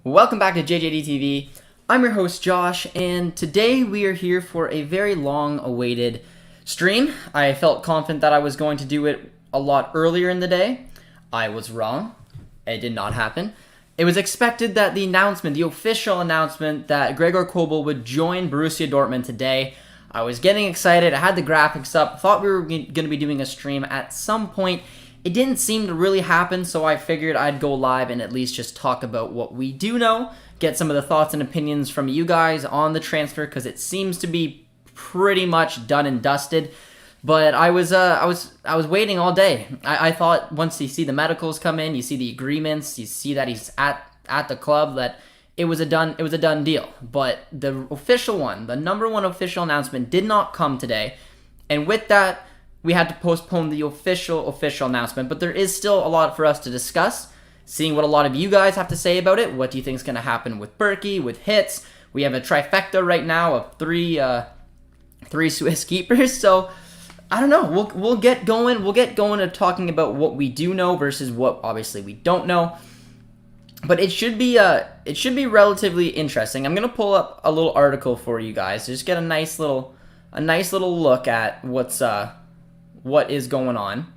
Welcome back to JJD TV. I'm your host Josh, and today we are here for a very long-awaited stream. I felt confident that I was going to do it a lot earlier in the day. I was wrong. It did not happen. It was expected that the official announcement that Gerard Kobel would join Borussia Dortmund today. I was getting excited. I had the graphics up. Thought we were going to be doing a stream at some point. It didn't seem to really happen, so I figured I'd go live and at least just talk about what we do know, get some of the thoughts and opinions from you guys on the transfer, because it seems to be pretty much done and dusted. But I was waiting all day. I thought once you see the medicals come in, you see the agreements, you see that he's at the club, that it was a done deal. But the official one, the number one official announcement, did not come today, and with that, we had to postpone the official announcement, but there is still a lot for us to discuss. Seeing what a lot of you guys have to say about it. What do you think is going to happen with Berkey, with Hitz? We have a trifecta right now of three Swiss keepers. So I don't know. We'll get going. We'll get going to talking about what we do know versus what obviously we don't know. But it should be relatively interesting. I'm gonna pull up a little article for you guys to just get a nice little look at what is going on,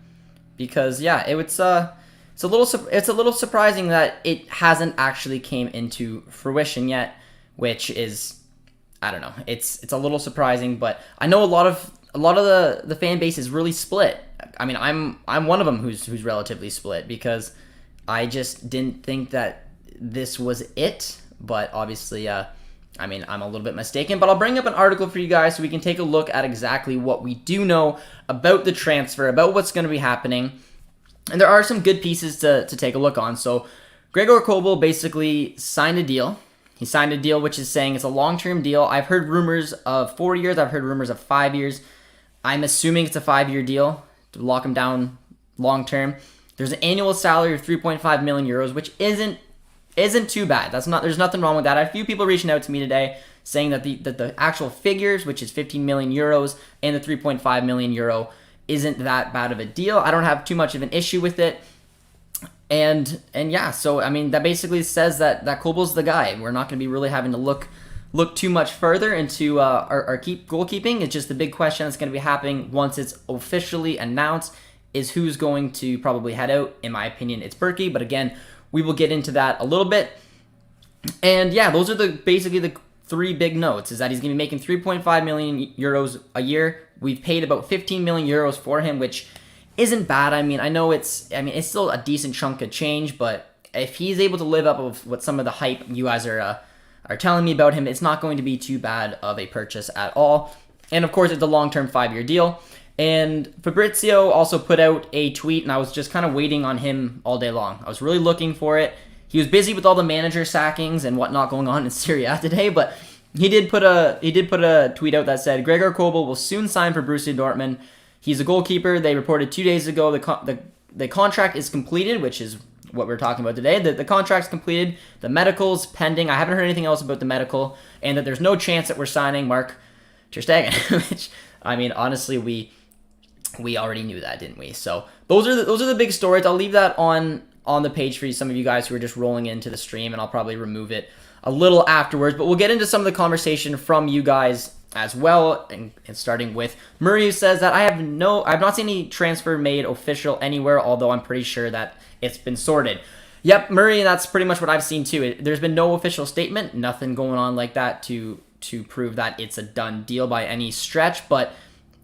because yeah, it's a little surprising that it hasn't actually came into fruition yet, which is, I don't know, it's a little surprising, but I know a lot of the fan base is really split. I mean, I'm one of them who's relatively split, because I just didn't think that this was it, but obviously I mean, I'm a little bit mistaken, but I'll bring up an article for you guys so we can take a look at exactly what we do know about the transfer, about what's going to be happening. And there are some good pieces to take a look on. So Gerard Kobel basically signed a deal. He signed a deal which is saying it's a long-term deal. I've heard rumors of 4 years. I've heard rumors of 5 years. I'm assuming it's a 5-year deal to lock him down long-term. There's an annual salary of 3.5 million euros, which isn't too bad. There's nothing wrong with that. I had a few people reaching out to me today saying that the actual figures, which is 15 million euros and the 3.5 million euro, isn't that bad of a deal. I don't have too much of an issue with it. And yeah, so I mean, that basically says that Kobel's the guy. We're not going to be really having to look too much further into our goalkeeping. It's just the big question that's going to be happening once it's officially announced is who's going to probably head out. In my opinion, it's Berkey, but again, we will get into that a little bit. And yeah, those are basically the three big notes, is that he's going to be making 3.5 million euros a year. We've paid about 15 million euros for him, which isn't bad. I mean, I know it's still a decent chunk of change, but if he's able to live up of what some of the hype you guys are telling me about him, it's not going to be too bad of a purchase at all. And of course, it's a long-term 5-year deal. And Fabrizio also put out a tweet, and I was just kind of waiting on him all day long. I was really looking for it. He was busy with all the manager sackings and whatnot going on in Syria today, but he did put a tweet out that said, Gerard Kobel will soon sign for Borussia Dortmund. He's a goalkeeper. They reported 2 days ago the contract is completed, which is what we're talking about today. The contract's completed. The medical's pending. I haven't heard anything else about the medical, and that there's no chance that we're signing Mark ter Stegen, which, I mean, honestly, we already knew that, didn't we? So those are the big stories. I'll leave that on the page for you, some of you guys who are just rolling into the stream, and I'll probably remove it a little afterwards. But we'll get into some of the conversation from you guys as well, and starting with Murray, who says that I've not seen any transfer made official anywhere, although I'm pretty sure that it's been sorted. Yep, Murray, and that's pretty much what I've seen too. There's been no official statement, nothing going on like that to prove that it's a done deal by any stretch, but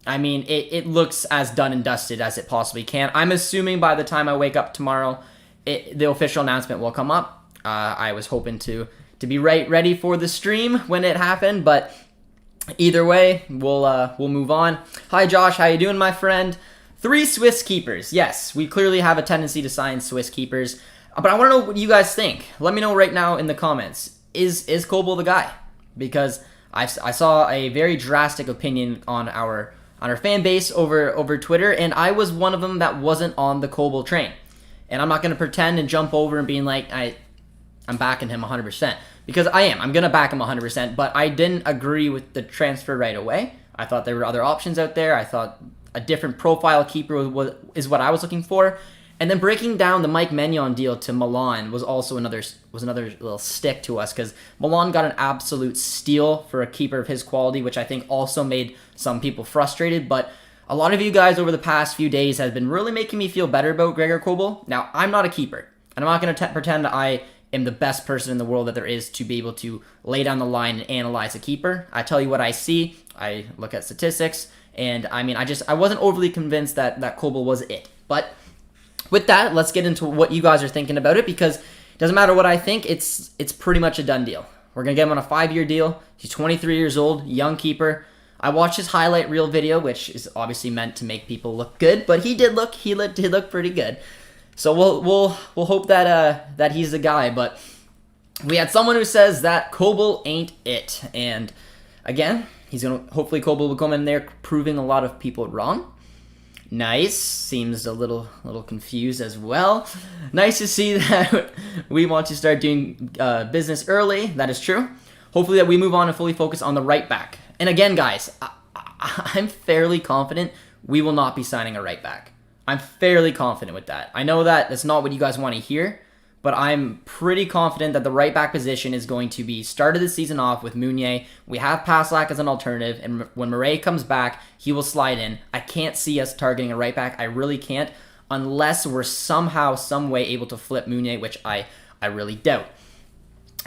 I mean, it looks as done and dusted as it possibly can. I'm assuming by the time I wake up tomorrow, the official announcement will come up. I was hoping to be ready for the stream when it happened, but either way, we'll move on. Hi, Josh. How you doing, my friend? 3 Swiss keepers. Yes, we clearly have a tendency to sign Swiss keepers, but I want to know what you guys think. Let me know right now in the comments. Is Kobel the guy? Because I saw a very drastic opinion on our fan base over Twitter, and I was one of them that wasn't on the Kobel train. And I'm not going to pretend and jump over and being like, I'm backing him 100%, because I am. I'm going to back him 100%, but I didn't agree with the transfer right away. I thought there were other options out there. I thought a different profile keeper is what I was looking for. And then breaking down the Mike Maignan deal to Milan was also another little stick to us, because Milan got an absolute steal for a keeper of his quality, which I think also made some people frustrated. But a lot of you guys over the past few days have been really making me feel better about Gregor Kobel. Now, I'm not a keeper, and I'm not going to pretend I am the best person in the world that there is to be able to lay down the line and analyze a keeper. I tell you what I see. I look at statistics, and I mean, I wasn't overly convinced that Kobel was it. But with that, let's get into what you guys are thinking about it, because it doesn't matter what I think, it's pretty much a done deal. We're going to get him on a 5-year deal. He's 23 years old, young keeper. I watched his highlight reel video, which is obviously meant to make people look good, but he did look pretty good. So we'll hope that he's the guy. But we had someone who says that Kobel ain't it, and again, hopefully Kobel will come in there proving a lot of people wrong. Nice. Seems a little confused as well. Nice to see that we want to start doing business early. That is true. Hopefully that we move on and fully focus on the right back. And again, guys, I'm fairly confident we will not be signing a right back. I'm fairly confident with that. I know that that's not what you guys want to hear, but I'm pretty confident that the right back position is going to be started the season off with Meunier. We have Paslak as an alternative, and when Murray comes back, he will slide in. I can't see us targeting a right back. I really can't, unless we're somehow, some way able to flip Meunier, which I really doubt.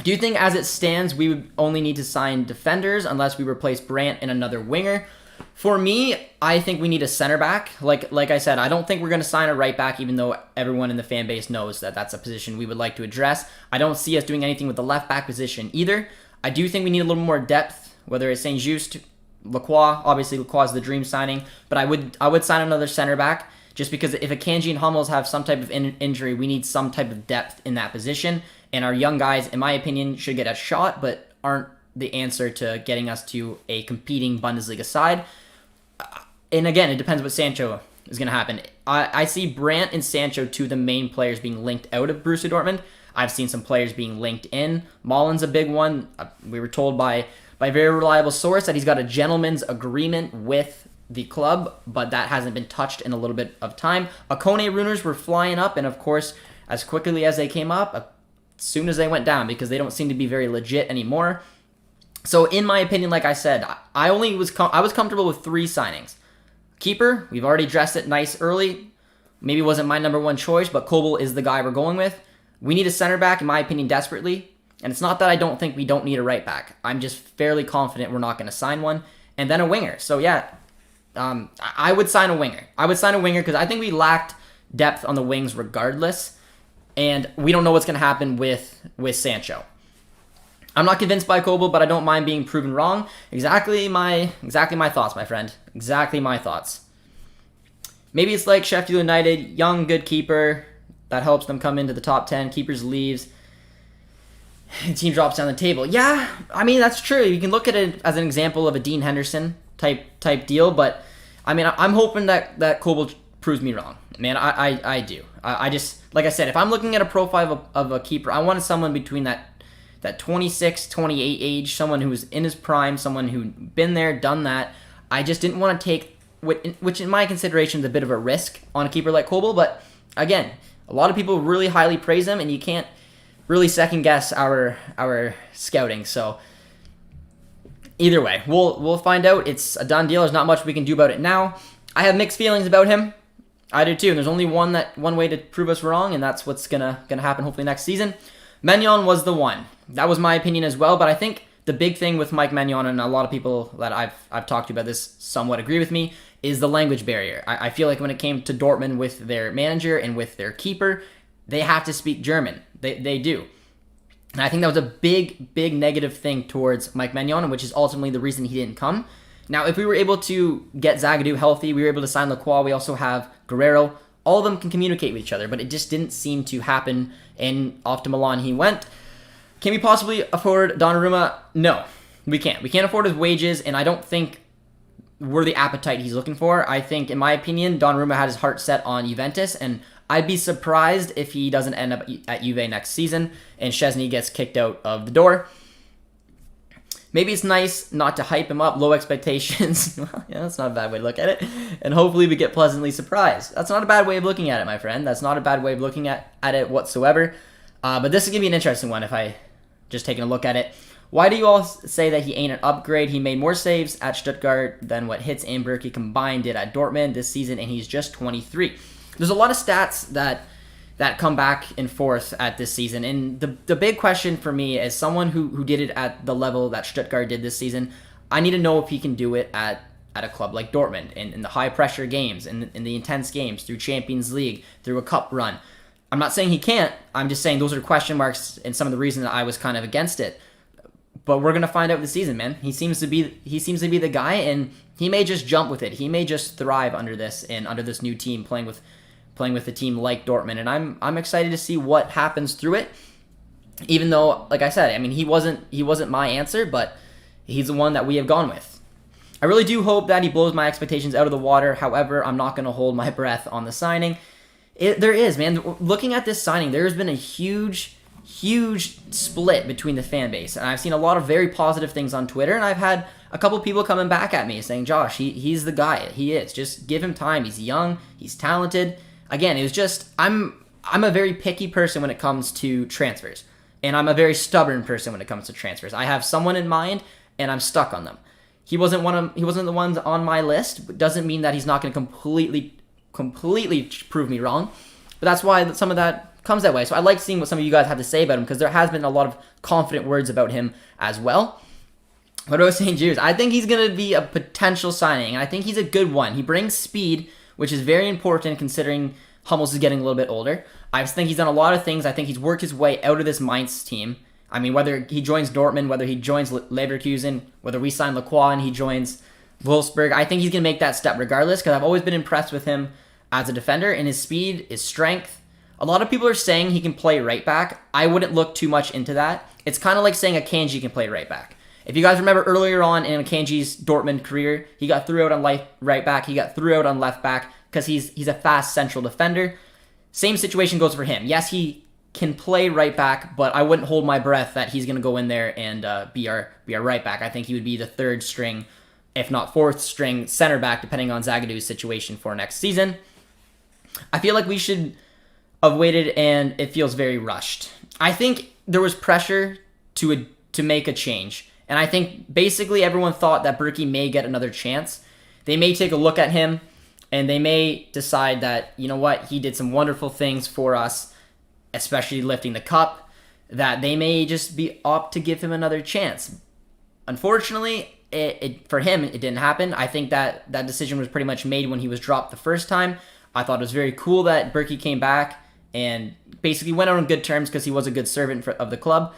Do you think as it stands, we would only need to sign defenders unless we replace Brandt and another winger? For me, I think we need a center back. Like I said, I don't think we're going to sign a right back, even though everyone in the fan base knows that that's a position we would like to address. I don't see us doing anything with the left back position either. I do think we need a little more depth, whether it's Saint-Just, Lacroix. Obviously, Lacroix is the dream signing, but I would sign another center back, just because if Akanji and Hummels have some type of injury, we need some type of depth in that position. And our young guys, in my opinion, should get a shot, but aren't the answer to getting us to a competing Bundesliga side. And again, it depends what Sancho is going to happen. I see Brandt and Sancho, two of the main players, being linked out of Borussia Dortmund. I've seen some players being linked in. Mullen's a big one. We were told by a very reliable source that he's got a gentleman's agreement with the club, but that hasn't been touched in a little bit of time. Akone rumors were flying up, and of course, as quickly as they came up, as soon as they went down, because they don't seem to be very legit anymore. So in my opinion, like I said, I was comfortable with 3 signings. Keeper, we've already addressed it nice early. Maybe it wasn't my number one choice, but Kobel is the guy we're going with. We need a center back, in my opinion, desperately. And it's not that I don't think we don't need a right back. I'm just fairly confident we're not going to sign one. And then a winger. So yeah, I would sign a winger. I would sign a winger because I think we lacked depth on the wings regardless. And we don't know what's going to happen with Sancho. I'm not convinced by Kobel, but I don't mind being proven wrong. Exactly my thoughts, my friend. Exactly my thoughts. Maybe it's like Sheffield United, young, good keeper. That helps them come into the top 10. Keepers leaves. The team drops down the table. Yeah, I mean, that's true. You can look at it as an example of a Dean Henderson type deal, but I mean, I'm hoping that Kobel proves me wrong. Man, I do. I just, like I said, if I'm looking at a profile of a keeper, I wanted someone between that 26, 28 age, someone who's in his prime, someone who'd been there, done that. I just didn't want to take, which in my consideration is a bit of a risk on a keeper like Kobel, but again, a lot of people really highly praise him, and you can't really second guess our scouting. So either way, we'll find out. It's a done deal. There's not much we can do about it now. I have mixed feelings about him. I do too. And there's only one way to prove us wrong, and that's what's gonna happen hopefully next season. Maignan was the one. That was my opinion as well, but I think the big thing with Mike Maignan, and a lot of people that I've talked to about this somewhat agree with me, is the language barrier. I feel like when it came to Dortmund with their manager and with their keeper, they have to speak German. They do. And I think that was a big negative thing towards Mike Maignan, which is ultimately the reason he didn't come. Now, if we were able to get Zagadou healthy, we were able to sign Lacroix, we also have Guerrero. All of them can communicate with each other, but it just didn't seem to happen, and off to Milan he went. Can we possibly afford Donnarumma? No, we can't. We can't afford his wages, and I don't think we're the appetite he's looking for. I think, in my opinion, Donnarumma had his heart set on Juventus, and I'd be surprised if he doesn't end up at Juve next season and Szczesny gets kicked out of the door. maybe it's nice not to hype him up, low expectations. Well, yeah, that's not a bad way to look at it. And hopefully we get pleasantly surprised. That's not a bad way of looking at it, my friend. That's not a bad way of looking at it whatsoever. But this is going to be an interesting one if I just taking a look at it. Why do you all say that he ain't an upgrade? He made more saves at Stuttgart than what Hitz and Berkey combined did at Dortmund this season, and he's just 23. There's a lot of stats that come back and forth at this season, and the big question for me as someone who did it at the level that Stuttgart did this season, I need to know if he can do it at a club like Dortmund, in the high-pressure games, in the intense games, through Champions League, through a cup run. I'm not saying he can't. I'm just saying those are question marks and some of the reasons that I was kind of against it. But we're gonna find out this season, man. He seems to be the guy, and he may just jump with it. He may just thrive under this and under this new team, playing with a team like Dortmund. And I'm excited to see what happens through it. Even though, like I said, I mean, he wasn't my answer, but he's the one that we have gone with. I really do hope that he blows my expectations out of the water. However, I'm not gonna hold my breath on the signing. There is, man. Looking at this signing, there has been a huge split between the fan base, and I've seen a lot of very positive things on Twitter, and I've had a couple people coming back at me saying, Josh, he's the guy. He is. Just give him time. He's young. He's talented. Again, it was just I'm a very picky person when it comes to transfers, and I'm a very stubborn person when it comes to transfers. I have someone in mind, and I'm stuck on them. He wasn't the ones on my list, but doesn't mean that he's not going to completely prove me wrong. But that's why some of that comes that way. So I like seeing what some of you guys have to say about him, because there has been a lot of confident words about him as well. What I was saying, Jews, I think he's going to be a potential signing, and I think he's a good one. He brings speed, which is very important considering Hummels is getting a little bit older. I think he's done a lot of things. I think he's worked his way out of this Mainz team. I mean, whether he joins Dortmund, whether he joins Leverkusen, whether we sign Lacroix and he joins Wolfsburg, I think he's going to make that step regardless, because I've always been impressed with him as a defender, and his speed, his strength. A lot of people are saying he can play right back. I wouldn't look too much into that. It's kind of like saying Akanji can play right back. If you guys remember earlier on in Akanji's Dortmund career, he got through out on right back, he got through out on left back, because he's a fast central defender. Same situation goes for him. Yes, he can play right back, but I wouldn't hold my breath that he's going to go in there and be our right back. I think he would be the third string, if not fourth string center back, depending on Zagadu's situation for next season. I feel like we should have waited, and it feels very rushed. I think there was pressure to make a change, and I think basically everyone thought that Berkey may get another chance. They may take a look at him, and they may decide that, you know what, he did some wonderful things for us, especially lifting the cup, that they may just opt to give him another chance. Unfortunately, for him, it didn't happen. I think that decision was pretty much made when he was dropped the first time. I thought it was very cool that Berkey came back and basically went out on good terms because he was a good servant of the club,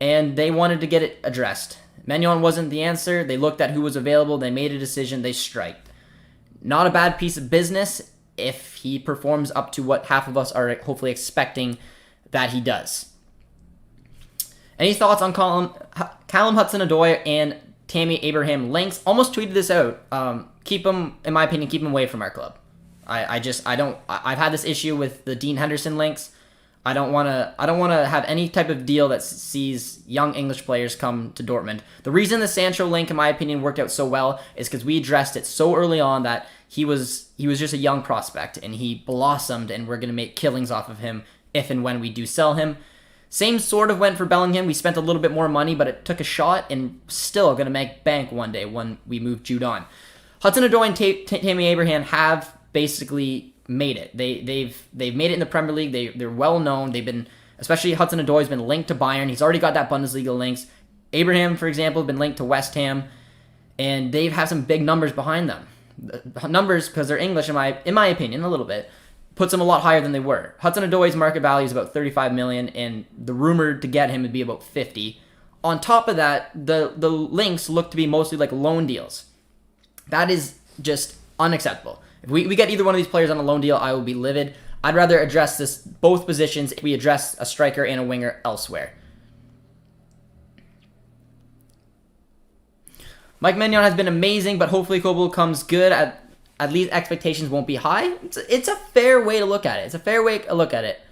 and they wanted to get it addressed. Maignan wasn't the answer. They looked at who was available. They made a decision. They striked. Not a bad piece of business if he performs up to what half of us are hopefully expecting that he does. Any thoughts on Callum Hudson-Odoi and Tammy Abraham links? Almost tweeted this out. Keep him, in my opinion, keep him away from our club. I've had this issue with the Dean Henderson links. I don't want to have any type of deal that sees young English players come to Dortmund. The reason the Sancho link, in my opinion, worked out so well is because we addressed it so early on that he was just a young prospect, and he blossomed, and we're going to make killings off of him if and when we do sell him. Same sort of went for Bellingham. We spent a little bit more money, but it took a shot, and still going to make bank one day when we move Jude on. Hudson-Odoi and Tammy Abraham have basically made it. They've made it in the Premier League. They're well known. They've been, especially Hudson-Odoi has been linked to Bayern. He's already got that Bundesliga links. Abraham, for example, has been linked to West Ham, and they've had some big numbers behind them. The numbers, because they're English, in my opinion, a little bit, puts them a lot higher than they were. Hudson-Odoi's market value is about 35 million, and the rumored to get him would be about 50. On top of that, the links look to be mostly like loan deals. That is just unacceptable. If we get either one of these players on a loan deal, I will be livid. I'd rather address both positions if we address a striker and a winger elsewhere. Mike Maignan has been amazing, but hopefully Kobel comes good. At least expectations won't be high. It's a fair way to look at it. It's a fair way to look at it.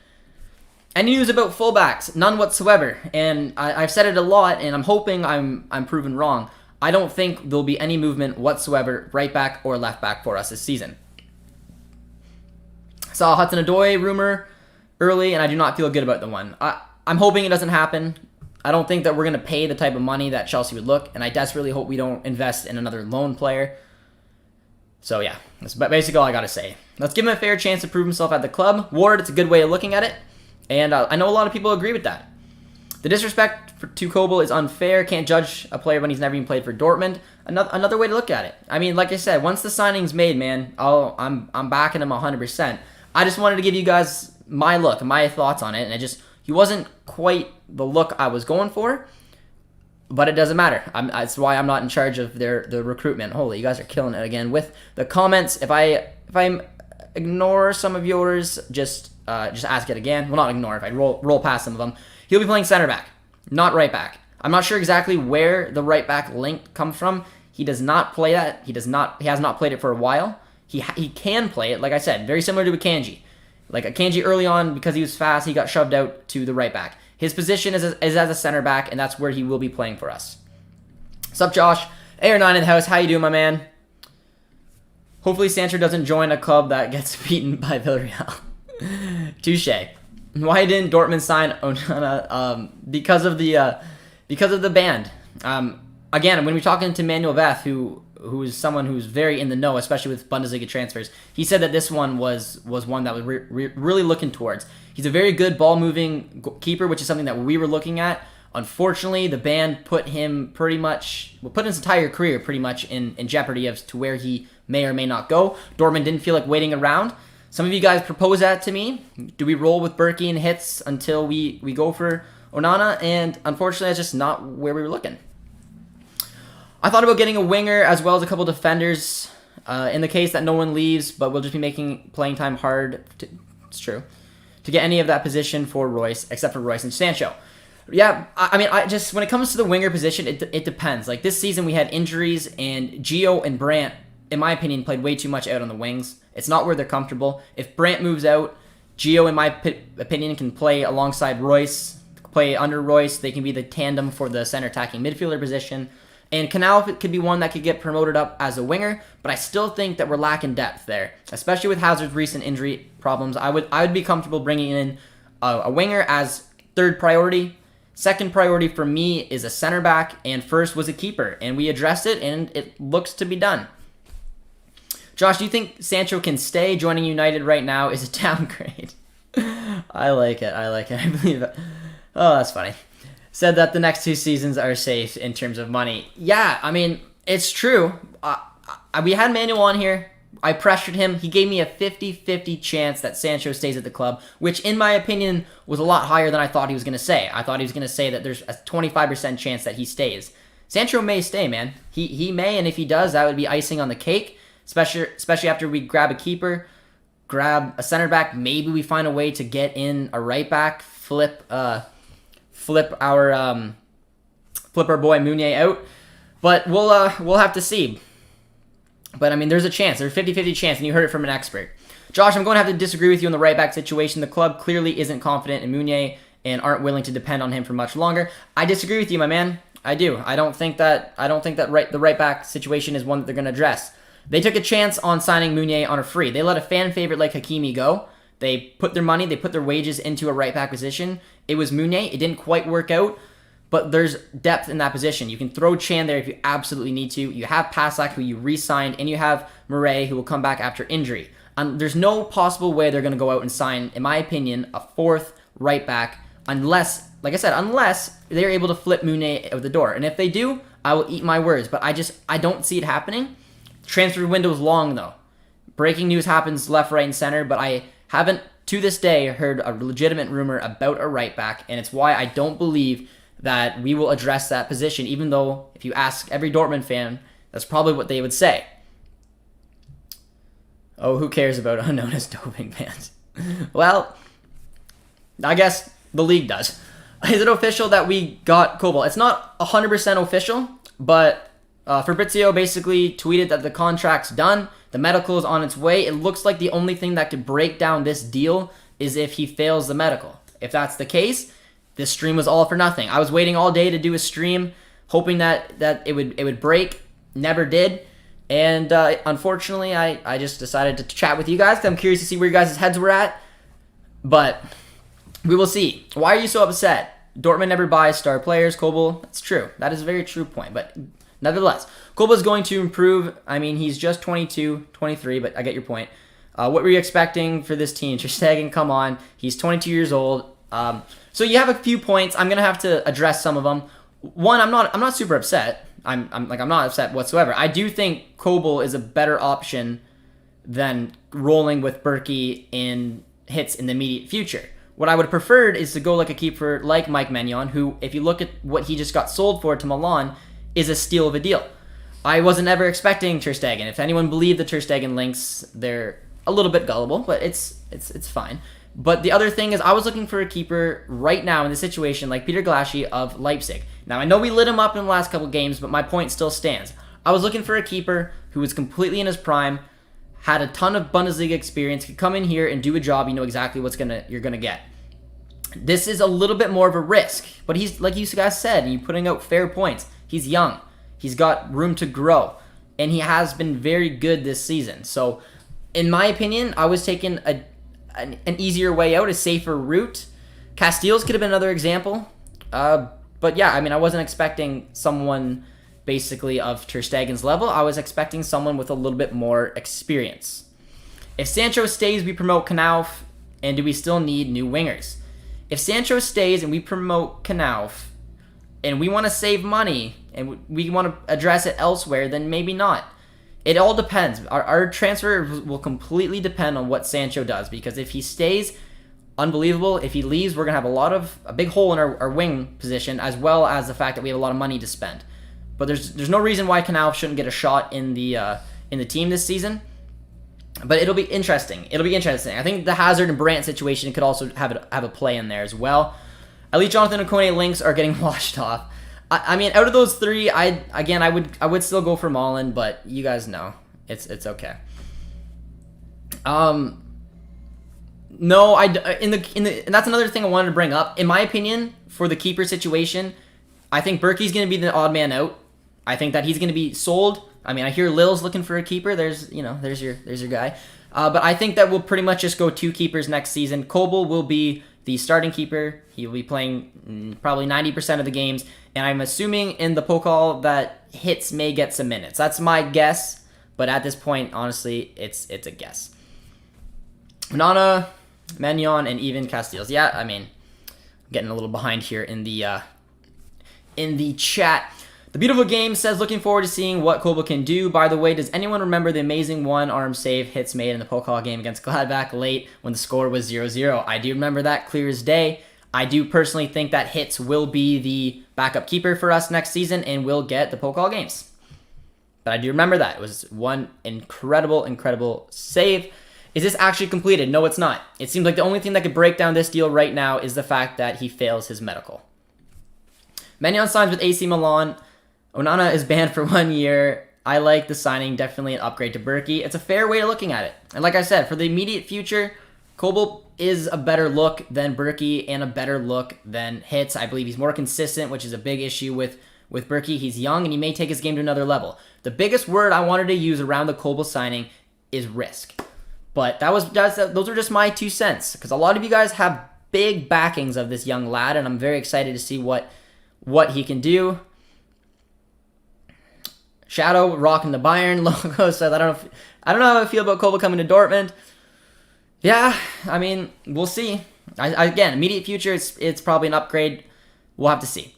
Any news about fullbacks? None whatsoever. And I've said it a lot, and I'm hoping I'm proven wrong. I don't think there'll be any movement whatsoever, right back or left back, for us this season. Saw Hudson-Odoi rumor early, and I do not feel good about the one. I'm hoping it doesn't happen. I don't think that we're going to pay the type of money that Chelsea would look, and I desperately hope we don't invest in another loan player. So yeah, that's basically all I got to say. Let's give him a fair chance to prove himself at the club. Ward, it's a good way of looking at it, and I know a lot of people agree with that. The disrespect to Kobel is unfair. Can't judge a player when he's never even played for Dortmund. Another way to look at it. I mean, like I said, once the signing's made, man, I'm backing him 100%. I just wanted to give you guys my look, my thoughts on it, and he wasn't quite the look I was going for, but it doesn't matter. That's why I'm not in charge of the recruitment. Holy, you guys are killing it again with the comments. If I ignore some of yours, just ask it again. Well, not ignore. If I roll past some of them, he'll be playing center back, not right back. I'm not sure exactly where the right back link comes from. He does not play that. He has not played it for a while. He can play it, like I said, very similar to Akanji. Like Akanji early on, because he was fast, he got shoved out to the right back. His position is as a center back, and that's where he will be playing for us. Sup, Josh? AR9 in the house. How you doing, my man? Hopefully Sancho doesn't join a club that gets beaten by Villarreal. Touche. Why didn't Dortmund sign Onana? Because of the band. Again, when we're talking to Manuel Veth, who is someone who's very in the know, especially with Bundesliga transfers, he said that this one was one that was really looking towards. He's a very good ball-moving keeper, which is something that we were looking at. Unfortunately, the ban put his entire career pretty much in jeopardy as to where he may or may not go. Dortmund didn't feel like waiting around. Some of you guys proposed that to me. Do we roll with Berkey and Hitz until we go for Onana? And unfortunately, that's just not where we were looking. I thought about getting a winger as well as a couple defenders in the case that no one leaves, but we'll just be making playing time hard. It's true. To get any of that position for Royce, except for Royce and Sancho. Yeah, I mean, when it comes to the winger position, it depends. Like this season, we had injuries, and Gio and Brandt, in my opinion, played way too much out on the wings. It's not where they're comfortable. If Brandt moves out, Gio, in my opinion, can play alongside Royce, play under Royce. They can be the tandem for the center attacking midfielder position. And Canal could be one that could get promoted up as a winger, but I still think that we're lacking depth there, especially with Hazard's recent injury problems. I would be comfortable bringing in a winger as third priority. Second priority for me is a center back, and first was a keeper, and we addressed it, and it looks to be done. Josh, do you think Sancho can stay? Joining United right now is a downgrade. I like it. I believe it. Oh, that's funny. Said that the next 2 seasons are safe in terms of money. Yeah, I mean, it's true. We had Manuel on here. I pressured him. He gave me a 50-50 chance that Sancho stays at the club, which in my opinion was a lot higher than I thought he was going to say. I thought he was going to say that there's a 25% chance that he stays. Sancho may stay, man. He may, and if he does, that would be icing on the cake, especially after we grab a keeper, grab a center back. Maybe we find a way to get in a right back, flip our boy Meunier out, but we'll have to see. But I mean, there's a chance. There's a 50-50 chance, and you heard it from an expert. Josh, I'm going to have to disagree with you on the right back situation. The club clearly isn't confident in Meunier and aren't willing to depend on him for much longer. I disagree with you, my man. I do. I don't think that the right back situation is one that they're going to address. They took a chance on signing Meunier on a free. They let a fan favorite like Hakimi go. They put their money, they put their wages into a right back position. It was Meunier. It didn't quite work out, but there's depth in that position. You can throw Chan there if you absolutely need to. You have Pasak, who you re-signed, and you have Murray, who will come back after injury. There's no possible way they're going to go out and sign, in my opinion, a fourth right back unless, like I said, unless they're able to flip Meunier out the door. And if they do, I will eat my words. But I don't see it happening. Transfer window is long, though. Breaking news happens left, right, and center, but I haven't, to this day, heard a legitimate rumor about a right back, and it's why I don't believe that we will address that position, even though if you ask every Dortmund fan, that's probably what they would say. Oh, who cares about unnoticed doping bans? Well, I guess the league does. Is it official that we got Kobel? It's not 100% official, but Fabrizio basically tweeted that the contract's done. The medical is on its way. It looks like the only thing that could break down this deal is if he fails the medical. If that's the case, this stream was all for nothing. I was waiting all day to do a stream, hoping that it would break. Never did. And unfortunately, I just decided to chat with you guys because I'm curious to see where you guys' heads were at. But we will see. Why are you so upset? Dortmund never buys star players, Kobel. That's true. That is a very true point. But nevertheless, Kobel is going to improve. I mean, he's just 22, 23, but I get your point. What were you expecting for this team? Ter Stegen, come on. He's 22 years old. So you have a few points. I'm gonna have to address some of them. One, I'm not super upset. I'm not upset whatsoever. I do think Kobel is a better option than rolling with Berkey in hits in the immediate future. What I would have preferred is to go like a keeper like Mike Maignan, who, if you look at what he just got sold for to Milan, is a steal of a deal. I wasn't ever expecting Ter Stegen. If anyone believed the Ter Stegen links, they're a little bit gullible, but it's fine. But the other thing is, I was looking for a keeper right now in the situation like Peter Glassner of Leipzig. Now, I know we lit him up in the last couple games, but my point still stands. I was looking for a keeper who was completely in his prime, had a ton of Bundesliga experience, could come in here and do a job. You know exactly you're gonna get. This is a little bit more of a risk, but he's, like you guys said, and you're putting out fair points. He's young. He's got room to grow, and he has been very good this season. So, in my opinion, I was taking an easier way out, a safer route. Casteels could have been another example. But yeah, I mean, I wasn't expecting someone basically of Ter Stegen's level. I was expecting someone with a little bit more experience. If Sancho stays, we promote Knauf, and do we still need new wingers? If Sancho stays and we promote Knauf, and we want to save money, and we want to address it elsewhere, then maybe not. It all depends. Our transfer will completely depend on what Sancho does, because if he stays, unbelievable. If he leaves, we're going to have a big hole in our wing position, as well as the fact that we have a lot of money to spend. But there's no reason why Knauf shouldn't get a shot in the team this season. But it'll be interesting. I think the Hazard and Brandt situation could also have a play in there as well. At least Jonathan and Kone links are getting washed off. I mean, out of those three, I would still go for Malen, but you guys know it's okay. No, and that's another thing I wanted to bring up. In my opinion, for the keeper situation, I think Berkey's going to be the odd man out. I think that he's going to be sold. I mean, I hear Lille's looking for a keeper. There's your guy. But I think that we'll pretty much just go two keepers next season. Kobel will be the starting keeper. He will be playing probably 90% of the games. And I'm assuming in the Pokal that Hits may get some minutes. That's my guess. But at this point, honestly, it's a guess. Nana, Maignan, and even Casteels. Yeah, I mean, I'm getting a little behind here in the chat. The Beautiful Game says, looking forward to seeing what Kobel can do. By the way, does anyone remember the amazing one-arm save Hits made in the Pokal game against Gladbach late when the score was 0-0? I do remember that clear as day. I do personally think that Hits will be the backup keeper for us next season and will get the Pokal games. But I do remember that. It was one incredible save. Is this actually completed? No, it's not. It seems like the only thing that could break down this deal right now is the fact that he fails his medical. Maignan signs with AC Milan. Onana is banned for 1 year. I like the signing. Definitely an upgrade to Berkey. It's a fair way of looking at it. And like I said, for the immediate future, Kobel is a better look than Berkey and a better look than Hits. I believe he's more consistent, which is a big issue with Berkey. He's young and he may take his game to another level. The biggest word I wanted to use around the Kobel signing is risk. But those are just my 2 cents, because a lot of you guys have big backings of this young lad, and I'm very excited to see what he can do. Shadow rocking the Bayern logo says, I don't know how I feel about Kobel coming to Dortmund. Yeah, I mean, we'll see. Again, immediate future, it's probably an upgrade. We'll have to see.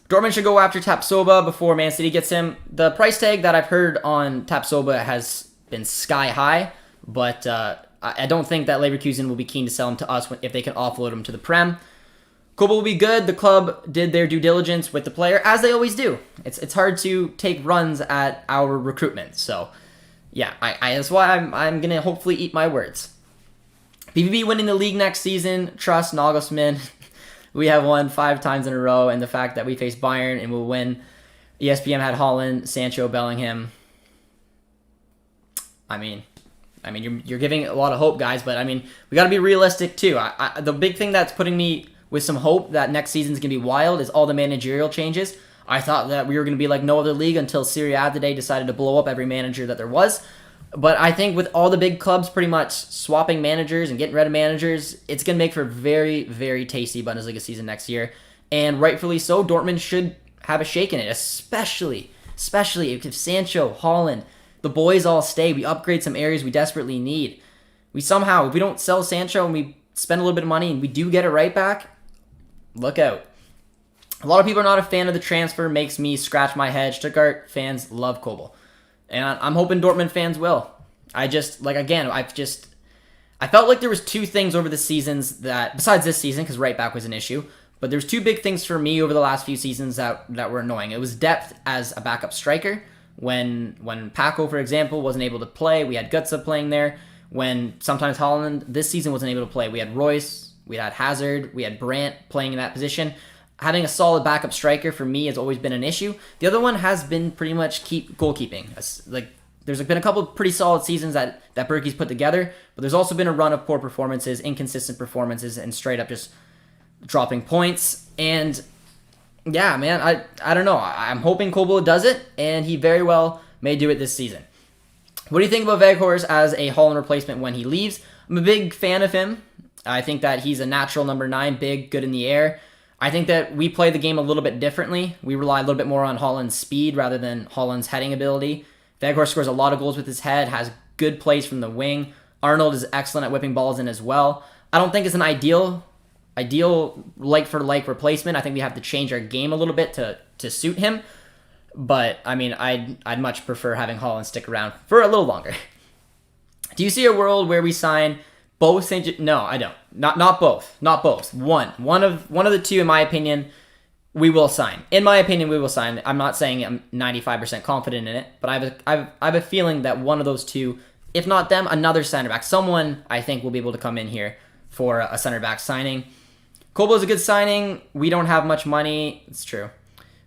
Dortmund should go after Tapsoba before Man City gets him. The price tag that I've heard on Tapsoba has been sky high, but I don't think that Leverkusen will be keen to sell him to us if they can offload him to the Prem. Kobel will be good. The club did their due diligence with the player, as they always do. It's hard to take runs at our recruitment. So, yeah, that's why I'm going to hopefully eat my words. BVB winning the league next season. Trust Nagelsmann. We have won 5 times in a row, and the fact that we face Bayern and we'll win. ESPN had Haaland, Sancho, Bellingham. I mean, I mean, you're giving a lot of hope, guys, but I mean, we got to be realistic too. The big thing that's putting me with some hope that next season's going to be wild is all the managerial changes. I thought that we were going to be like no other league until Serie A today decided to blow up every manager that there was. But I think with all the big clubs pretty much swapping managers and getting rid of managers, it's going to make for a very, very tasty Bundesliga season next year. And rightfully so, Dortmund should have a shake in it, especially if Sancho, Haaland, the boys all stay. We upgrade some areas we desperately need. If we don't sell Sancho and we spend a little bit of money and we do get it right back, look out. A lot of people are not a fan of the transfer, makes me scratch my head. Stuttgart fans love Kobel. And I'm hoping Dortmund fans will. I felt like there was two things over the seasons that, besides this season, because right back was an issue, but there's two big things for me over the last few seasons that were annoying. It was depth as a backup striker. When Paco, for example, wasn't able to play, we had Götze playing there. When sometimes Haaland this season wasn't able to play, we had Royce, we had Hazard, we had Brandt playing in that position. Having a solid backup striker for me has always been an issue. The other one has been pretty much goalkeeping. There's been a couple of pretty solid seasons that Berkey's put together, but there's also been a run of poor performances, inconsistent performances, and straight up just dropping points. And yeah, man, I don't know. I'm hoping Kobel does it, and he very well may do it this season. What do you think about Weghorst as a Haaland replacement when he leaves? I'm a big fan of him. I think that he's a natural number 9, big, good in the air. I think that we play the game a little bit differently. We rely a little bit more on Haaland's speed rather than Haaland's heading ability. Weghorst scores a lot of goals with his head, has good plays from the wing. Arnold is excellent at whipping balls in as well. I don't think it's an ideal like-for-like replacement. I think we have to change our game a little bit to suit him. But, I mean, I'd much prefer having Haaland stick around for a little longer. Do you see a world where we sign both No, I don't. Not both. Not both. One of the two, in my opinion, we will sign. In my opinion, we will sign. I'm not saying I'm 95% confident in it, but I have a feeling that one of those two, if not them, another center back, someone I think will be able to come in here for a center back signing. Kobel is a good signing. We don't have much money. It's true.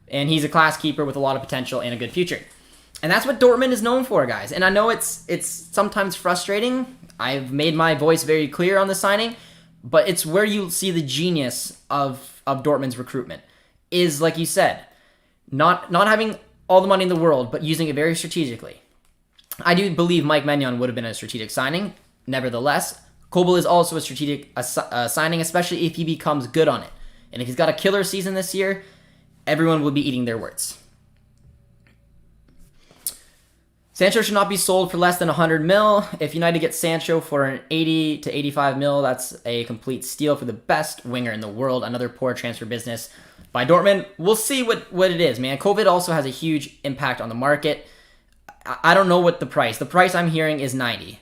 And he's a class keeper with a lot of potential and a good future. And that's what Dortmund is known for, guys. And I know it's sometimes frustrating. I've made my voice very clear on the signing, but it's where you see the genius of Dortmund's recruitment. Is, like you said, not having all the money in the world, but using it very strategically. I do believe Mike Maignan would have been a strategic signing. Nevertheless, Kobel is also a strategic signing, especially if he becomes good on it. And if he's got a killer season this year, everyone will be eating their words. Sancho should not be sold for less than 100 mil. If United gets Sancho for an 80 to 85 mil, that's a complete steal for the best winger in the world. Another poor transfer business by Dortmund. We'll see what it is, man. COVID also has a huge impact on the market. I don't know what the price. The price I'm hearing is 90.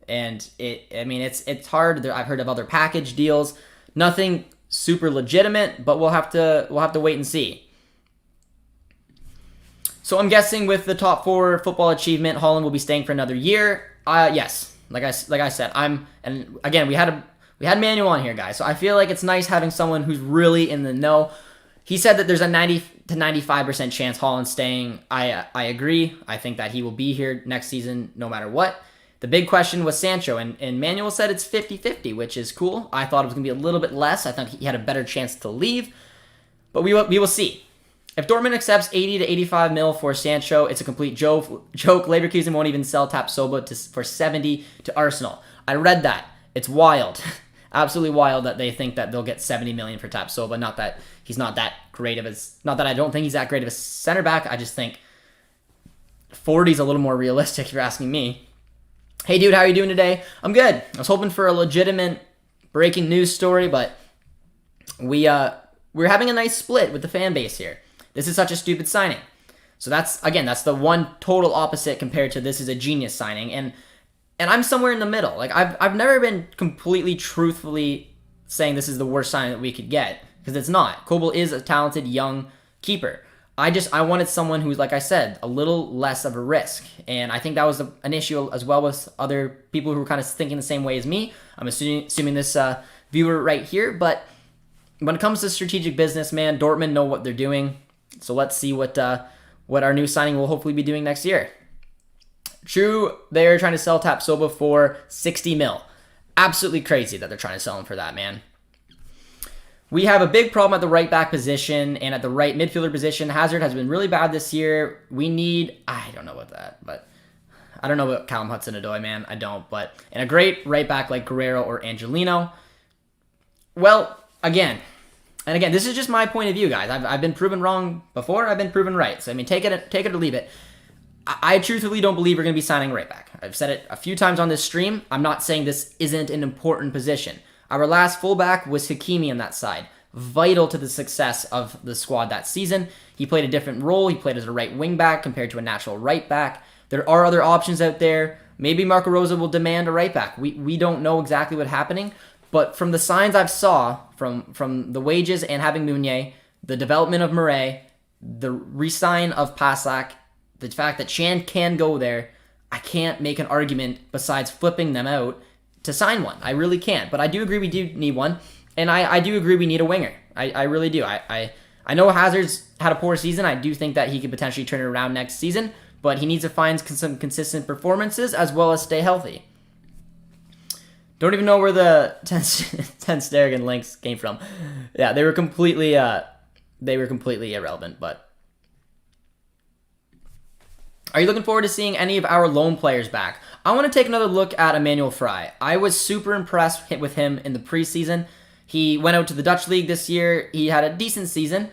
And it's hard. I've heard of other package deals. Nothing super legitimate, but we'll have to wait and see. So I'm guessing with the top 4 football achievement, Haaland will be staying for another year. Yes, like I said, and again we had Manuel on here, guys. So I feel like it's nice having someone who's really in the know. He said that there's a 90 to 95% chance Haaland's staying. I agree. I think that he will be here next season no matter what. The big question was Sancho, and Manuel said it's 50-50, which is cool. I thought it was going to be a little bit less. I thought he had a better chance to leave, but we will see. If Dortmund accepts 80 to 85 mil for Sancho, it's a complete joke. Leverkusen won't even sell Tapsoba for 70 to Arsenal. I read that. It's wild. Absolutely wild that they think that they'll get 70 million for Tapsoba. Not that he's not that great of not that I don't think he's that great of a center back. I just think 40 is a little more realistic if you're asking me. Hey dude, how are you doing today? I'm good. I was hoping for a legitimate breaking news story, but we're having a nice split with the fan base here. This is such a stupid signing. So that's the one total opposite compared to this is a genius signing. And I'm somewhere in the middle. Like I've never been completely truthfully saying this is the worst signing that we could get, because it's not. Kobel is a talented young keeper. I wanted someone who's, like I said, a little less of a risk. And I think that was an issue as well with other people who were kind of thinking the same way as me. I'm assuming this viewer right here. But when it comes to strategic business, man, Dortmund know what they're doing. So let's see what our new signing will hopefully be doing next year. True, they're trying to sell Tapsoba for 60 mil. Absolutely crazy that they're trying to sell him for that, man. We have a big problem at the right back position and at the right midfielder position. Hazard has been really bad this year. We need, I don't know about that, but I don't know about Callum Hudson-Odoi, man. I don't, but and a great right back like Guerrero or Angelino. Well, again, this is just my point of view, guys. I've been proven wrong before. I've been proven right. So, I mean, take it or leave it. I truthfully don't believe we're going to be signing a right back. I've said it a few times on this stream. I'm not saying this isn't an important position. Our last fullback was Hakimi on that side. Vital to the success of the squad that season. He played a different role. He played as a right wing back compared to a natural right back. There are other options out there. Maybe Marco Rosa will demand a right back. We don't know exactly what's happening. But from the signs I've saw, from the wages and having Meunier, the development of Murray, the re-sign of Pasak, the fact that Chan can go there, I can't make an argument besides flipping them out to sign one. I really can't. But I do agree we do need one. And I do agree we need a winger. I really do. I know Hazard's had a poor season. I do think that he could potentially turn it around next season. But he needs to find some consistent performances as well as stay healthy. Don't even know where the 10 Stegen links came from. Yeah, they were completely irrelevant. But are you looking forward to seeing any of our loan players back? I want to take another look at Emmanuel Fry. I was super impressed with him in the preseason. He went out to the Dutch League this year. He had a decent season,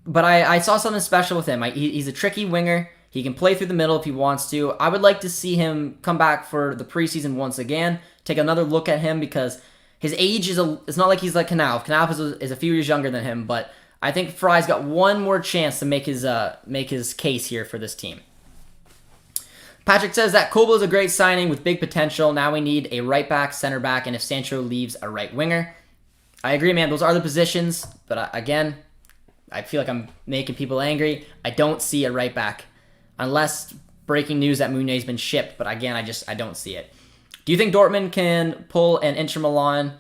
but I saw something special with him. He's a tricky winger. He can play through the middle if he wants to. I would like to see him come back for the preseason once again, take another look at him because his age it's not like he's like Knauf. Knauf is a few years younger than him, but I think Fry's got one more chance to make his case here for this team. Patrick says that Kobel is a great signing with big potential. Now we need a right back, center back, and if Sancho leaves, a right winger. I agree, man. Those are the positions, but again, I feel like I'm making people angry. I don't see a right back. Unless breaking news that Meunier's been shipped, but again, I don't see it. Do you think Dortmund can pull an Inter Milan?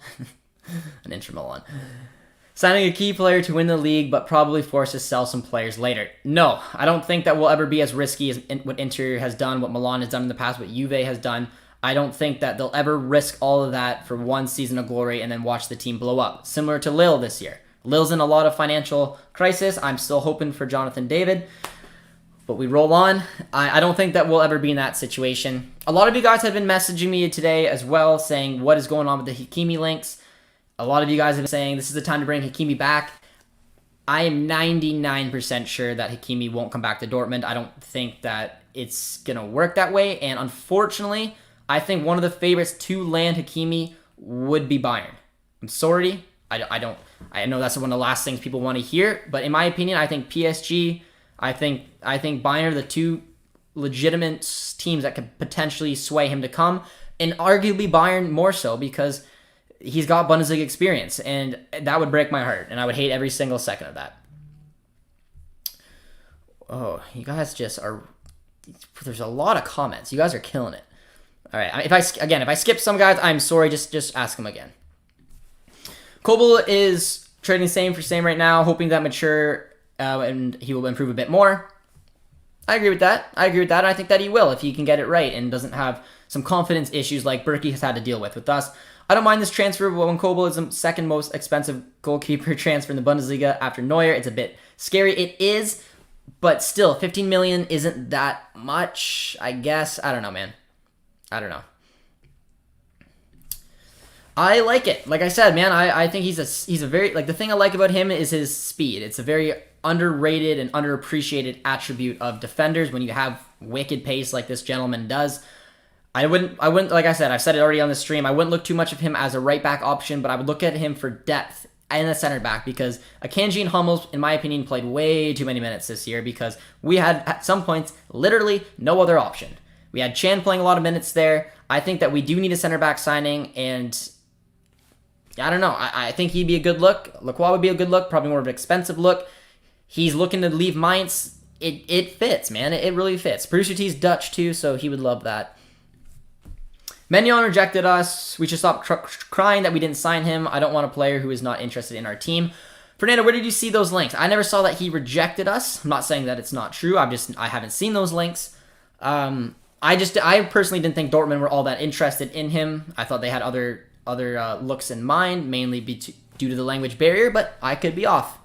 Signing a key player to win the league, but probably forced to sell some players later. No, I don't think that will ever be as risky as what Inter has done, what Milan has done in the past, what Juve has done. I don't think that they'll ever risk all of that for one season of glory and then watch the team blow up. Similar to Lille this year. Lille's in a lot of financial crisis. I'm still hoping for Jonathan David. But we roll on. I don't think that we'll ever be in that situation. A lot of you guys have been messaging me today as well, saying what is going on with the Hakimi links. A lot of you guys have been saying this is the time to bring Hakimi back. I am 99% sure that Hakimi won't come back to Dortmund. I don't think that it's going to work that way. And unfortunately, I think one of the favorites to land Hakimi would be Bayern. I'm sorry. I know that's one of the last things people want to hear. But in my opinion, I think PSG... I think Bayern are the two legitimate teams that could potentially sway him to come, and arguably Bayern more so because he's got Bundesliga experience, and that would break my heart, and I would hate every single second of that. Oh, you guys just are... There's a lot of comments. You guys are killing it. All right, if I skip some guys, I'm sorry. Just ask them again. Kobel is trading same for same right now, hoping that mature... and he will improve a bit more. I agree with that. And I think that he will if he can get it right and doesn't have some confidence issues like Berkey has had to deal with us. I don't mind this transfer when Kobel is the second most expensive goalkeeper transfer in the Bundesliga after Neuer. It's a bit scary. It is, but still, 15 million isn't that much, I guess. I don't know, man. I don't know. I like it. Like I said, man, I think he's a very, like, the thing I like about him is his speed. It's a very underrated and underappreciated attribute of defenders when you have wicked pace like this gentleman does. I wouldn't, like I said, I've said it already on the stream, I wouldn't look too much of him as a right back option, but I would look at him for depth and a center back because Akanji and Hummels, in my opinion, played way too many minutes this year because we had, at some points, literally no other option. We had Chan playing a lot of minutes there. I think that we do need a center back signing, and I don't know. I think he'd be a good look. Lacroix would be a good look, probably more of an expensive look. He's looking to leave Mainz. It fits, man. It really fits. Borussia T's Dutch, too, so he would love that. Mignon rejected us. We should stop crying that we didn't sign him. I don't want a player who is not interested in our team. Fernando, where did you see those links? I never saw that he rejected us. I'm not saying that it's not true. I haven't seen those links. I personally didn't think Dortmund were all that interested in him. I thought they had other looks in mind, mainly due to the language barrier, but I could be off.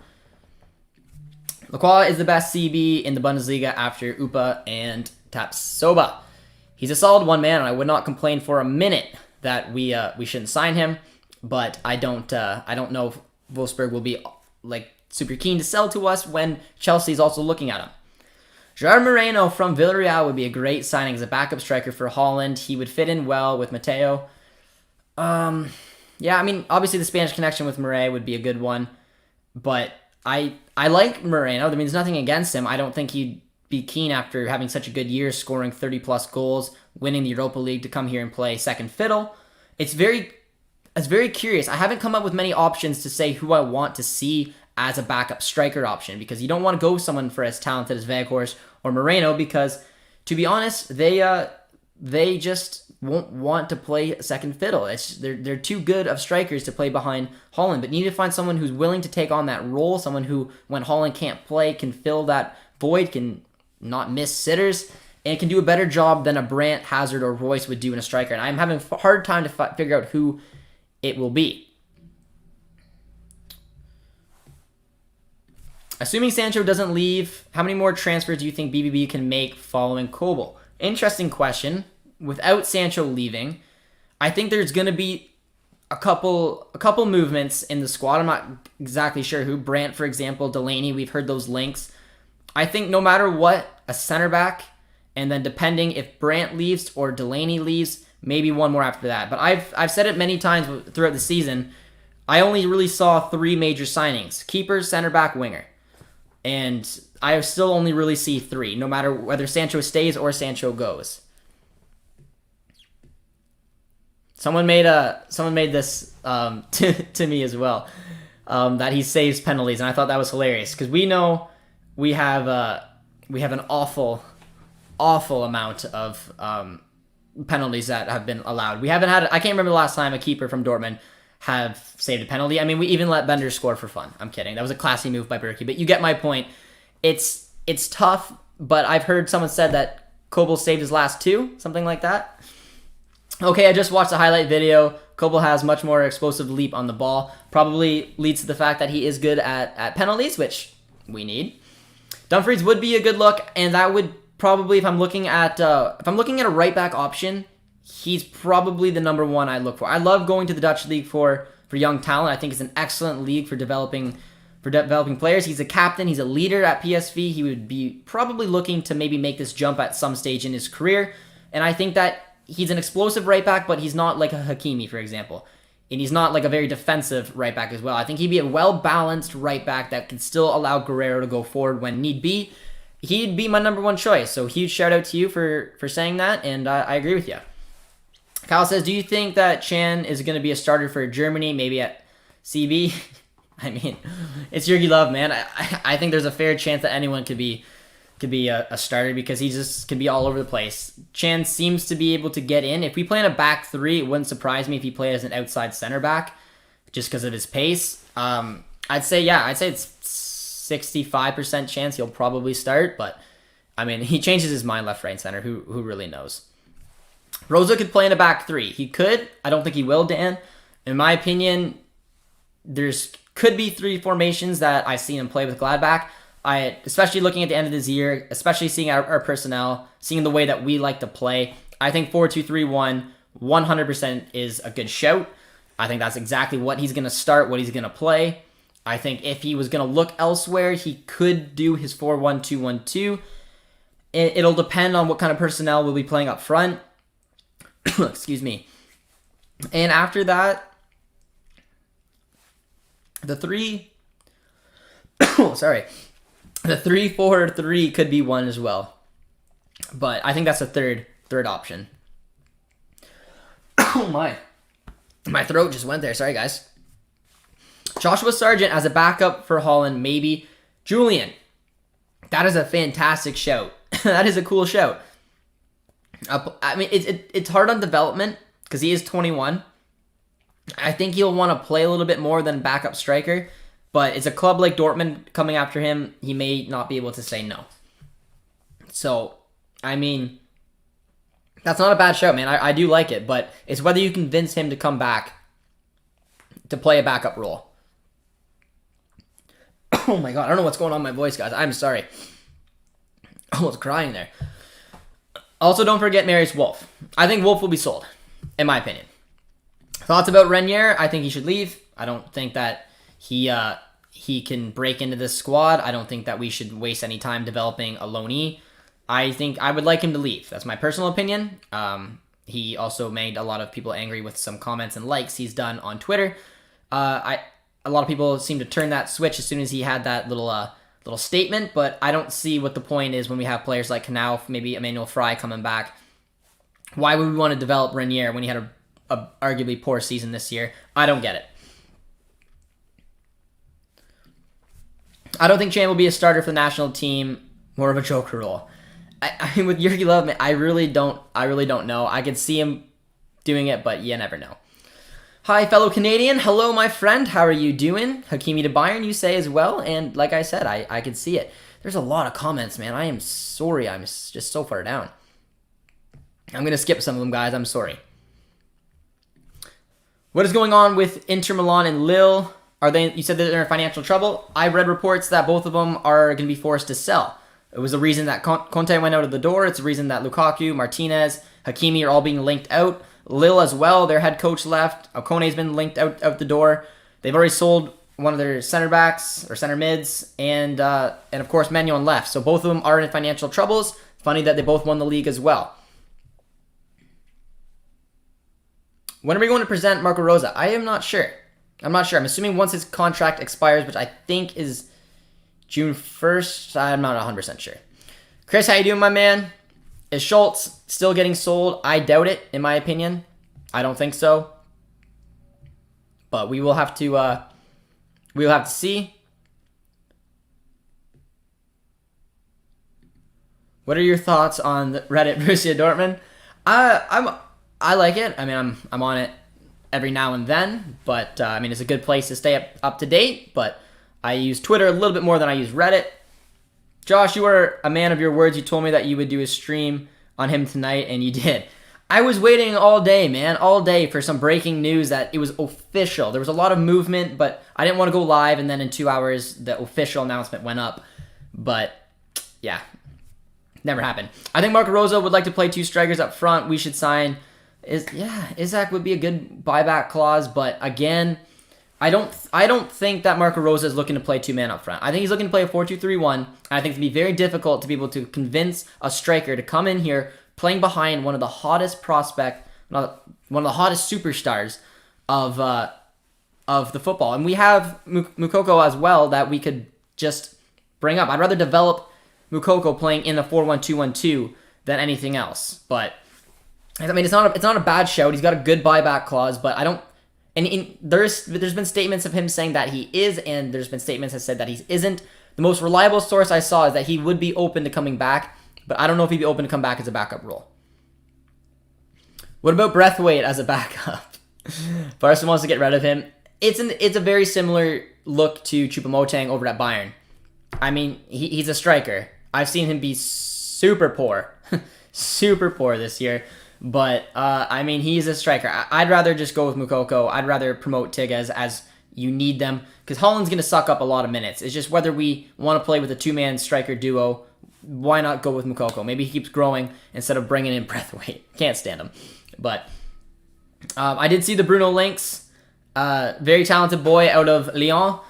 Lacroix is the best CB in the Bundesliga after Upa and Tapsoba. He's a solid one man, and I would not complain for a minute that we shouldn't sign him. But I don't know if Wolfsburg will be like super keen to sell to us when Chelsea's also looking at him. Gerard Moreno from Villarreal would be a great signing as a backup striker for Holland. He would fit in well with Mateo. Yeah, I mean, obviously the Spanish connection with Murray would be a good one, but I like Moreno. I mean, there's nothing against him. I don't think he'd be keen after having such a good year, scoring 30-plus goals, winning the Europa League, to come here and play second fiddle. It's very curious. I haven't come up with many options to say who I want to see as a backup striker option, because you don't want to go with someone for as talented as Weghorst or Moreno, because, to be honest, they just won't want to play second fiddle. They're too good of strikers to play behind Holland, but you need to find someone who's willing to take on that role, someone who, when Holland can't play, can fill that void, can not miss sitters, and can do a better job than a Brandt, Hazard, or Royce would do in a striker. And I'm having a hard time to figure out who it will be. Assuming Sancho doesn't leave, how many more transfers do you think BVB can make following Kobel? Interesting question. Without Sancho leaving, I think there's going to be a couple movements in the squad. I'm not exactly sure who. Brandt, for example, Delaney, we've heard those links. I think no matter what, a center back, and then depending if Brandt leaves or Delaney leaves, maybe one more after that. But I've said it many times throughout the season, I only really saw 3 major signings: keeper, center back, winger. And I still only really see 3, no matter whether Sancho stays or Sancho goes. Someone made this to me as well, that he saves penalties, and I thought that was hilarious, because we know we have an awful amount of penalties that have been allowed. We haven't had, I can't remember the last time a keeper from Dortmund have saved a penalty. I mean, we even let Bender score for fun. I'm kidding. That was a classy move by Berkey, but you get my point. It's tough, but I've heard someone said that Kobel saved his last 2, something like that. Okay, I just watched the highlight video. Kobel has much more explosive leap on the ball. Probably leads to the fact that he is good at penalties, which we need. Dumfries would be a good look, and that would probably, if I'm looking at a right back option, he's probably the number 1 I look for. I love going to the Dutch league for young talent. I think it's an excellent league for developing players. He's a captain. He's a leader at PSV. He would be probably looking to maybe make this jump at some stage in his career. And I think that he's an explosive right back, but he's not like a Hakimi, for example. And he's not like a very defensive right back as well. I think he'd be a well-balanced right back that can still allow Guerrero to go forward when need be. He'd be my number 1 choice. So huge shout out to you for saying that, and I agree with you. Kyle says, do you think that Chan is going to be a starter for Germany, maybe at CB? I mean, it's Jurgen Löw, man. I think there's a fair chance that anyone could be a starter, because he just can be all over the place. Chan seems to be able to get in. If we play in a back 3, it wouldn't surprise me if he played as an outside center back, just because of his pace. I'd say it's 65% chance he'll probably start, but I mean, he changes his mind left, right, and center. Who really knows? Rosa could play in a back 3. He could. I don't think he will, Dan. In my opinion, could be 3 formations that I've seen him play with Gladbach. Especially looking at the end of this year, especially seeing our personnel, seeing the way that we like to play, I think 4-2-3-1 100% is a good shout. I think that's exactly what he's going to start, what he's going to play. I think if he was going to look elsewhere, he could do his 4-1-2-1-2. It'll depend on what kind of personnel we'll be playing up front. Excuse me. And after that, the 3-4-3 could be one as well. But I think that's a third option. Oh my. My throat just went there. Sorry, guys. Joshua Sargent as a backup for Holland, maybe. Julian. That is a fantastic shout. That is a cool shout. I mean, it's hard on development because he is 21. I think he'll want to play a little bit more than backup striker, but it's a club like Dortmund coming after him. He may not be able to say no. So, I mean, That's not a bad show, man. I do like it, but it's whether you convince him to come back to play a backup role. Oh my god, I don't know what's going on with my voice, guys. I'm sorry. Almost crying there. Also, don't forget Marius Wolf. I think Wolf will be sold, in my opinion. Thoughts about Renier? I think he should leave. I don't think that he can break into this squad. I don't think that we should waste any time developing a loanee. I think I would like him to leave. That's my personal opinion. He also made a lot of people angry with some comments and likes he's done on Twitter. A lot of people seem to turn that switch as soon as he had that little statement, but I don't see what the point is when we have players like Knauf, maybe Emmanuel Fry coming back. Why would we want to develop Renier when he had a arguably poor season this year? I don't get it. I don't think Chan will be a starter for the national team. More of a joker role. I mean, with Jurgen Love, I really don't know. I could see him doing it, but you never know. Hi, fellow Canadian. Hello, my friend. How are you doing? Hakimi to Bayern, you say as well. And like I said, I could see it. There's a lot of comments, man. I am sorry. I'm just so far down. I'm going to skip some of them, guys. I'm sorry. What is going on with Inter Milan and Lille? You said that they're in financial trouble. I read reports that both of them are going to be forced to sell. It was the reason that Conte went out of the door. It's the reason that Lukaku, Martinez, Hakimi are all being linked out. Lille as well, their head coach left. Okone's been linked out the door. They've already sold one of their center backs or center mids, and of course Maignan left. So both of them are in financial troubles. Funny that they both won the league as well. When are we going to present Marco Rosa? I am not sure. I'm assuming once his contract expires, which I think is June 1st. I'm not 100% sure. Chris, how you doing, my man? Is Schultz still getting sold? I doubt it, in my opinion. I don't think so. But we will have to see. What are your thoughts on the Reddit Borussia Dortmund? I like it. I mean, I'm on it every now and then, but I mean, it's a good place to stay up to date, but I use Twitter a little bit more than I use Reddit. Josh, you are a man of your words. You told me that you would do a stream on him tonight, and you did. I was waiting all day, man, all day for some breaking news that it was official. There was a lot of movement, but I didn't want to go live, and then in 2 hours, the official announcement went up. But, yeah, never happened. I think Marco Rosa would like to play two strikers up front. We should sign... Isaac would be a good buyback clause, but again... I don't think that Marco Rosa is looking to play two-man up front. I think he's looking to play a 4-2-3-1, and I think it'd be very difficult to be able to convince a striker to come in here playing behind one of the hottest one of the hottest superstars of the football. And we have Moukoko as well that we could just bring up. I'd rather develop Moukoko playing in the 4-1-2-1-2 than anything else. But I mean, it's not a bad shout. He's got a good buyback clause, but I don't. And there's been statements of him saying that he is, and there's been statements that said that he isn't. The most reliable source I saw is that he would be open to coming back, but I don't know if he'd be open to come back as a backup role. What about Braithwaite as a backup? Barca wants to get rid of him. It's a very similar look to Choupo-Moting over at Bayern. I mean, he's a striker. I've seen him be super poor, super poor this year. But, I mean, he's a striker. I'd rather just go with Moukoko. I'd rather promote Tigges as you need them. Because Holland's going to suck up a lot of minutes. It's just whether we want to play with a two-man striker duo, why not go with Moukoko? Maybe he keeps growing instead of bringing in Braithwaite. Can't stand him. But I did see the Bruno links. Very talented boy out of Lyon.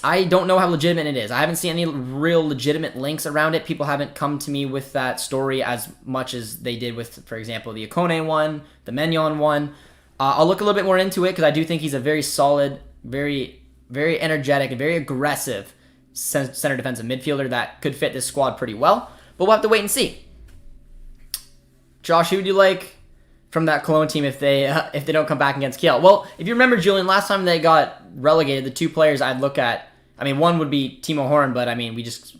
I don't know how legitimate it is. I haven't seen any real legitimate links around it. People haven't come to me with that story as much as they did with, for example, the Okone one, the Maignan one. I'll look a little bit more into it because I do think he's a very solid, very, very energetic, and very aggressive center defensive midfielder that could fit this squad pretty well. But we'll have to wait and see. Josh, who would you like from that Cologne team if they don't come back against Kiel? Well, if you remember, Julian, last time they got relegated, the two players I'd look at, I mean, one would be Timo Horn, but I mean, we just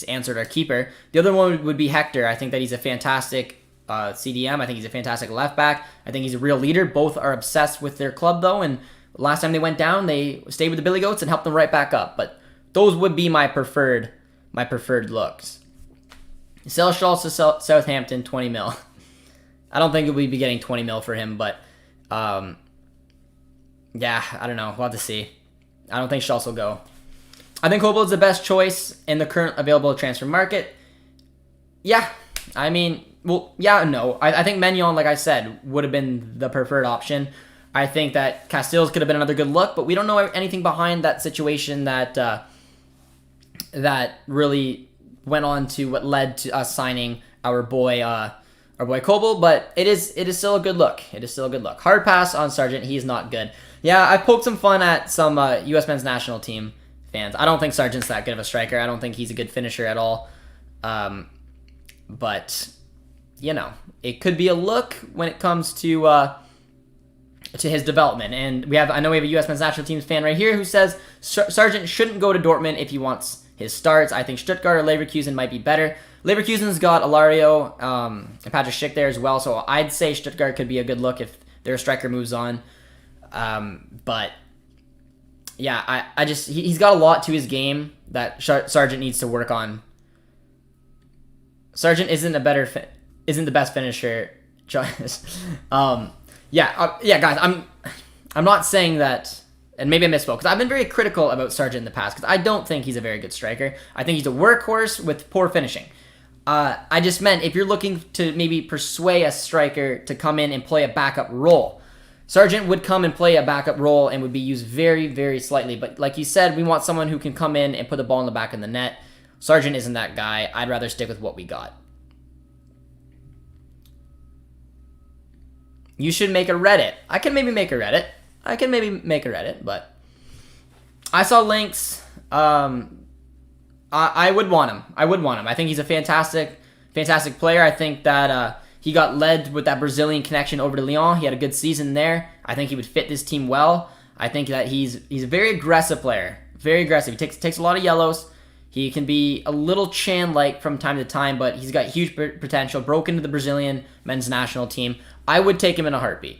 answered our keeper. The other one would be Hector. I think that he's a fantastic CDM. I think he's a fantastic left back. I think he's a real leader. Both are obsessed with their club, though, and last time they went down, they stayed with the Billy Goats and helped them right back up. But those would be my preferred looks. Sell Schultz to Southampton, 20 mil. I don't think we'd be getting 20 mil for him, but yeah, I don't know. We'll have to see. I don't think Schultz will go. I think Kobel is the best choice in the current available transfer market. Yeah, I mean, well, yeah, no. I think Mignon, like I said, would have been the preferred option. I think that Castells could have been another good look, but we don't know anything behind that situation that that really went on to what led to us signing our boy Kobel. But it is still a good look. It is still a good look. Hard pass on Sargent. He's not good. Yeah, I poked some fun at some U.S. men's national team fans. I don't think Sargent's that good of a striker. I don't think he's a good finisher at all. But you know, it could be a look when it comes to his development. And I know we have a U.S. men's national team fan right here who says Sargent shouldn't go to Dortmund if he wants his starts. I think Stuttgart or Leverkusen might be better. Leverkusen's got Alario and Patrick Schick there as well, so I'd say Stuttgart could be a good look if their striker moves on. But yeah, he's got a lot to his game that Sargent needs to work on. Sargent isn't the best finisher. Yeah, guys, I'm not saying that, and maybe I misspoke, because I've been very critical about Sargent in the past, because I don't think he's a very good striker. I think he's a workhorse with poor finishing. I just meant if you're looking to maybe persuade a striker to come in and play a backup role, Sargent would come and play a backup role and would be used very, very slightly. But like you said, we want someone who can come in and put the ball in the back of the net. Sargent isn't that guy. I'd rather stick with what we got. You should make a Reddit. I can maybe make a Reddit. But I saw links. I would want him. I think he's a fantastic player. I think that he got led with that Brazilian connection over to Lyon. He had a good season there. I think he would fit this team well. I think that he's a very aggressive player. Very aggressive. He takes a lot of yellows. He can be a little Chan-like from time to time, but he's got huge potential. Broke into the Brazilian men's national team. I would take him in a heartbeat.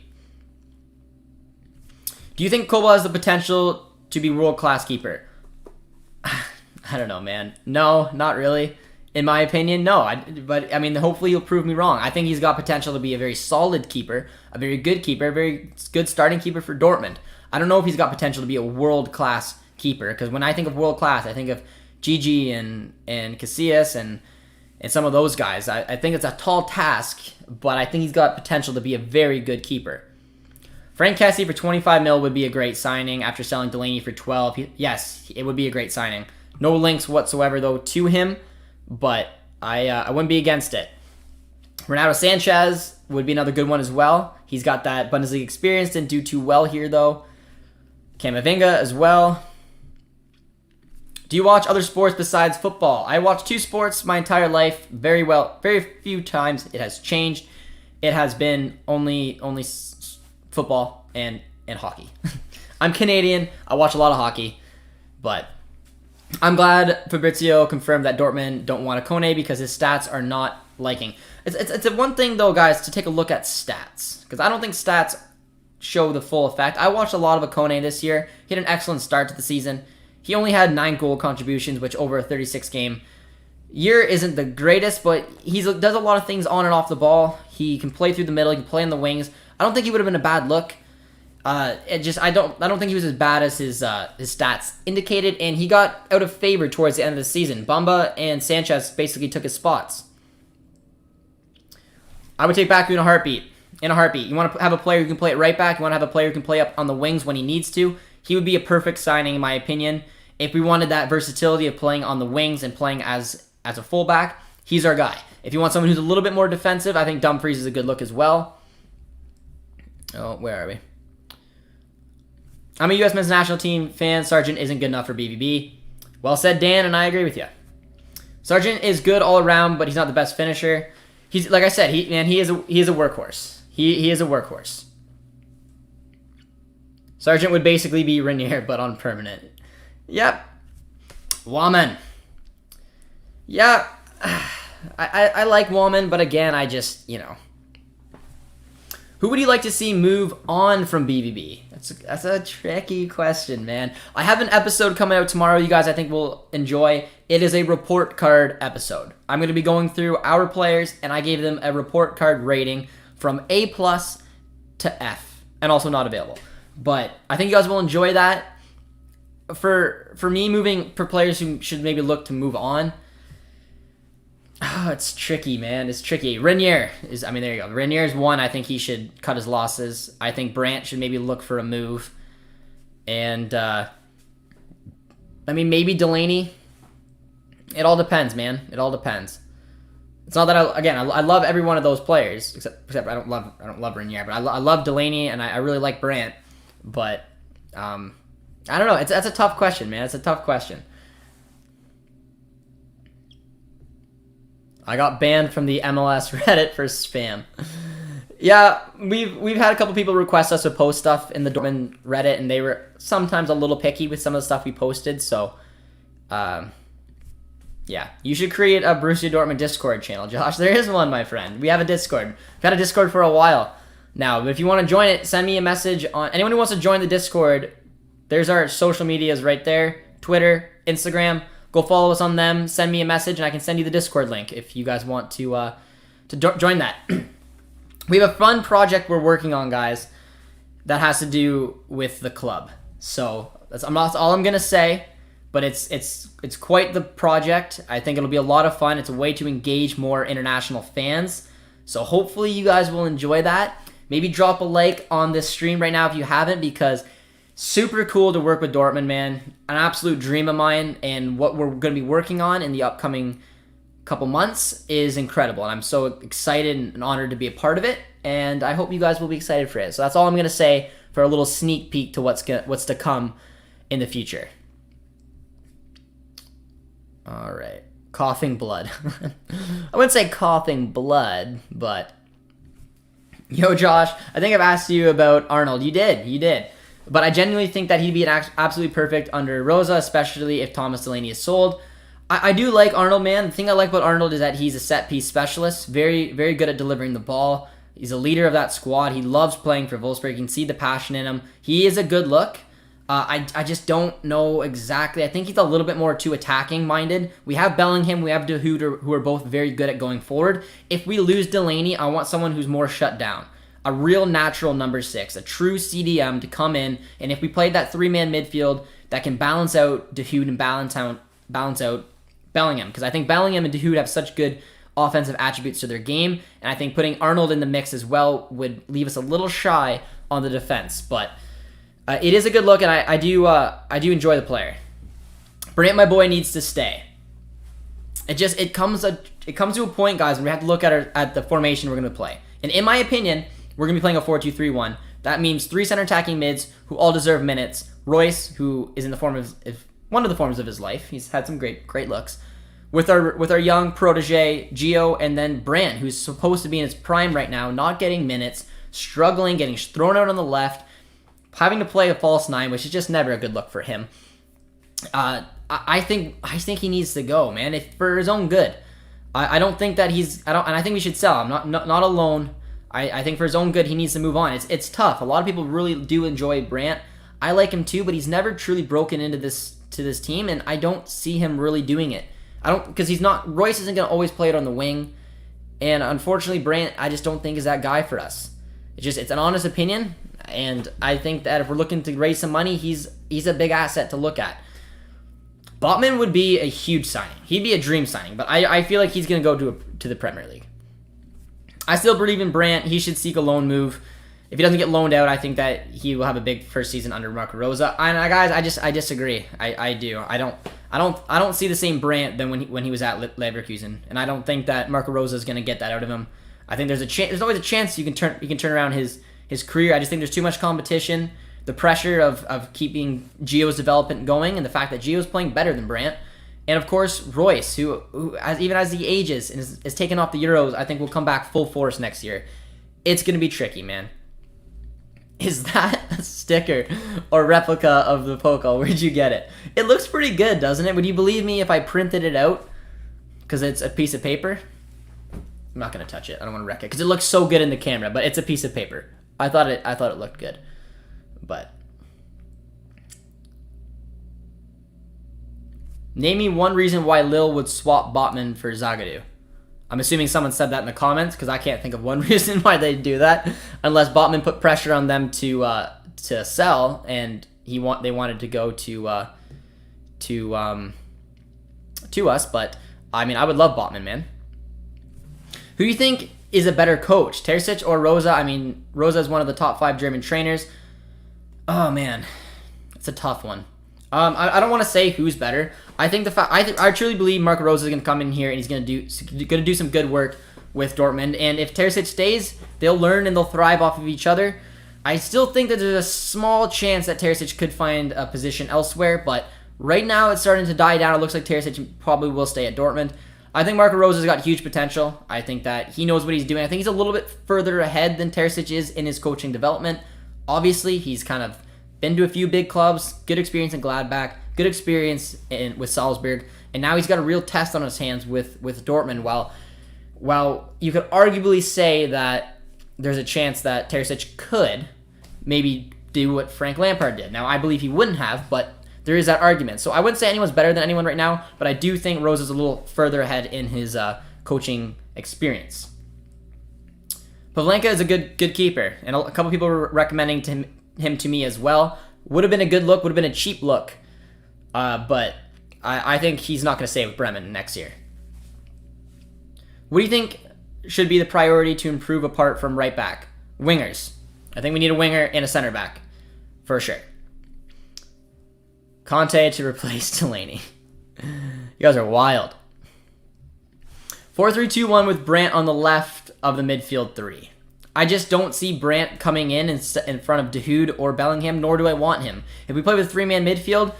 Do you think Kobel has the potential to be world-class keeper? I don't know, man. No, not really. In my opinion, no. But, I mean, hopefully you'll prove me wrong. I think he's got potential to be a very solid keeper, a very good keeper, a very good starting keeper for Dortmund. I don't know if he's got potential to be a world-class keeper, because when I think of world-class, I think of Gigi and Casillas and some of those guys. I think it's a tall task, but I think he's got potential to be a very good keeper. Frank Kessie for 25 mil would be a great signing after selling Delaney for 12. Yes, it would be a great signing. No links whatsoever, though, to him, but I wouldn't be against it. Renato Sanchez would be another good one as well. He's got that Bundesliga experience, didn't do too well here, though. Camavinga as well. Do you watch other sports besides football? I watch two sports my entire life. Very few times it has changed. It has been only football and hockey. I'm Canadian. I watch a lot of hockey, but I'm glad Fabrizio confirmed that Dortmund don't want a Kone because his stats are not liking. It's a one thing though, guys, to take a look at stats, because I don't think stats show the full effect. I watched a lot of Kone this year. He had an excellent start to the season. He only had 9 goal contributions, which over a 36-game year isn't the greatest, but he does a lot of things on and off the ball. He can play through the middle. He can play in the wings. I don't think he would have been a bad look. I don't think he was as bad as his stats indicated, and he got out of favor towards the end of the season. Bamba and Sanchez basically took his spots. I would take Baku in a heartbeat. You want to have a player who can play it right back. You want to have a player who can play up on the wings when he needs to. He would be a perfect signing, in my opinion. If we wanted that versatility of playing on the wings and playing as a fullback, he's our guy. If you want someone who's a little bit more defensive, I think Dumfries is a good look as well. Oh, where are we? I'm a U.S. men's national team fan. Sargent isn't good enough for BVB. Well said, Dan, and I agree with you. Sargent is good all around, but he's not the best finisher. He's, like I said, he is a workhorse. He is a workhorse. Sargent would basically be Renier, but on permanent. Yep. Wallman. Yeah. I like Wallman, but again, I just, Who would you like to see move on from BVB? That's a tricky question, man. I have an episode coming out tomorrow you guys I think will enjoy. It is a report card episode. I'm going to be going through our players, and I gave them a report card rating from A+ to F, and also not available. But I think you guys will enjoy that. For players who should maybe look to move on, it's tricky, man. It's tricky. There you go. Renier's one. I think he should cut his losses. I think Brandt should maybe look for a move. And, maybe Delaney. It all depends, man. It all depends. It's not that I love every one of those players, except I don't love Renier, but I love Delaney, and I really like Brandt. But, I don't know. That's a tough question, man. It's a tough question. I got banned from the MLS Reddit for spam. Yeah, we've had a couple people request us to post stuff in the Dortmund Reddit, and they were sometimes a little picky with some of the stuff we posted. So, yeah, you should create a Borussia Dortmund Discord channel, Josh. There is one, my friend. We have a Discord. We've had a Discord for a while now. But if you want to join it, send me a message on anyone who wants to join the Discord. There's our social medias right there: Twitter, Instagram. Go follow us on them. Send me a message, and I can send you the Discord link if you guys want to join that. We have a fun project we're working on, guys, that has to do with the club. So that's all I'm gonna say, but it's quite the project. I think it'll be a lot of fun. It's a way to engage more international fans. So hopefully you guys will enjoy that. Maybe drop a like on this stream right now if you haven't, because super cool to work with Dortmund, man. An absolute dream of mine, and what we're going to be working on in the upcoming couple months is incredible, and I'm so excited and honored to be a part of it, and I hope you guys will be excited for it. So that's all I'm going to say for a little sneak peek to what's to come in the future. All right. Coughing blood. I wouldn't say coughing blood, but... Yo, Josh, I think I've asked you about Arnold. You did. But I genuinely think that he'd be absolutely perfect under Rosa, especially if Thomas Delaney is sold. I do like Arnold, man. The thing I like about Arnold is that he's a set-piece specialist, very, very good at delivering the ball. He's a leader of that squad. He loves playing for Wolfsburg. You can see the passion in him. He is a good look. I just don't know exactly. I think he's a little bit more too attacking-minded. We have Bellingham, we have De Hood, who are both very good at going forward. If we lose Delaney, I want someone who's more shut down. A real natural number 6, a true CDM to come in, and if we played that 3-man midfield that can balance out De Hood and balance out Bellingham, because I think Bellingham and De Hood have such good offensive attributes to their game, and I think putting Arnold in the mix as well would leave us a little shy on the defense. But it is a good look, and I do enjoy the player. Brandt, my boy, needs to stay. It comes to a point, guys, when we have to look at the formation we're going to play, and in my opinion, we're going to be playing a 4-2-3-1. That means 3 center attacking mids who all deserve minutes. Royce, who is in the form of one of the forms of his life. He's had some great looks. With our young protege, Gio, and then Brandt, who's supposed to be in his prime right now, not getting minutes, struggling, getting thrown out on the left, having to play a false 9, which is just never a good look for him. I think he needs to go, man, for his own good. I don't think that and I think we should sell him, not alone. I think for his own good, he needs to move on. It's tough. A lot of people really do enjoy Brandt. I like him too, but he's never truly broken into this team, and I don't see him really doing it. Because Royce isn't going to always play it on the wing, and unfortunately, Brandt, I just don't think is that guy for us. It's an honest opinion, and I think that if we're looking to raise some money, he's a big asset to look at. Botman would be a huge signing. He'd be a dream signing, but I feel like he's going to go to the Premier League. I still believe in Brandt. He should seek a loan move. If he doesn't get loaned out, I think that he will have a big first season under Marco Rosa. And guys, I disagree. I do. I don't see the same Brandt than when he was at Leverkusen, and I don't think that Marco Rosa is going to get that out of him. I think there's always a chance you can turn around his career. I just think there's too much competition. The pressure of keeping Gio's development going, and the fact that Gio's playing better than Brandt. And of course, Royce, who even as he ages and is taken off the Euros, I think will come back full force next year. It's going to be tricky, man. Is that a sticker or replica of the Pokal? Where'd you get it? It looks pretty good, doesn't it? Would you believe me if I printed it out? Because it's a piece of paper? I'm not gonna touch it. I don't want to wreck it because it looks so good in the camera, but it's a piece of paper. I thought it looked good, but name me one reason why Lille would swap Botman for Zagadou. I'm assuming someone said that in the comments because I can't think of one reason why they'd do that, unless Botman put pressure on them to sell, and they wanted to go to us. But I mean, I would love Botman, man. Who do you think is a better coach, Terzic or Rosa? I mean, Rosa is one of the top 5 German trainers. Oh man, it's a tough one. I don't want to say who's better. I think I truly believe Marco Rose is going to come in here and he's going to do some good work with Dortmund. And if Terzic stays, they'll learn and they'll thrive off of each other. I still think that there's a small chance that Terzic could find a position elsewhere, but right now it's starting to die down. It looks like Terzic probably will stay at Dortmund. I think Marco Rose has got huge potential. I think that he knows what he's doing. I think he's a little bit further ahead than Terzic is in his coaching development. Obviously, he's kind of been to a few big clubs, good experience in Gladbach, good experience with Salzburg, and now he's got a real test on his hands with Dortmund. While you could arguably say that there's a chance that Terzic could maybe do what Frank Lampard did. Now, I believe he wouldn't have, but there is that argument. So I wouldn't say anyone's better than anyone right now, but I do think Rose is a little further ahead in his coaching experience. Pavlenka is a good keeper, and a couple people were recommending him to me as well. Would have been a good look, would have been a cheap look, but I think he's not going to stay with Bremen next year. What do you think should be the priority to improve apart from right back? Wingers. I think we need a winger and a center back, for sure. Conte to replace Delaney. You guys are wild. 4-3-2-1 with Brandt on the left of the midfield 3. I just don't see Brandt coming in front of De Hood or Bellingham, nor do I want him. If we play with 3-man midfield,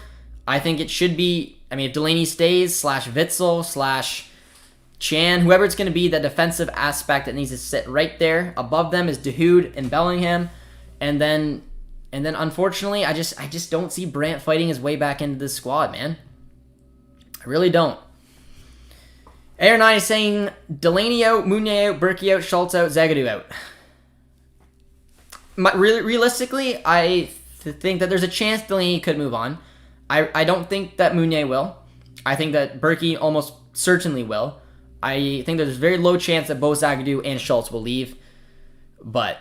I think it should be, if Delaney stays, /Witzel, /Chan, whoever it's going to be, that defensive aspect that needs to sit right there. Above them is De Hood and Bellingham. And then unfortunately, I just don't see Brandt fighting his way back into this squad, man. I really don't. AR9 is saying Delaney out, Meunier out, Berkey out, Schultz out, Zagadou out. Realistically, I think that there's a chance Delaney could move on. I don't think that Meunier will. I think that Berkey almost certainly will. I think there's a very low chance that both Zagadou and Schultz will leave. But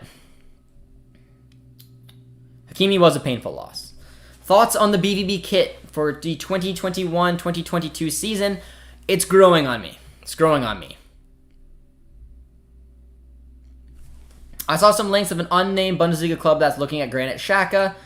Hakimi was a painful loss. Thoughts on the BVB kit for the 2021-2022 season? It's growing on me. It's growing on me. I saw some links of an unnamed Bundesliga club that's looking at Granit Xhaka.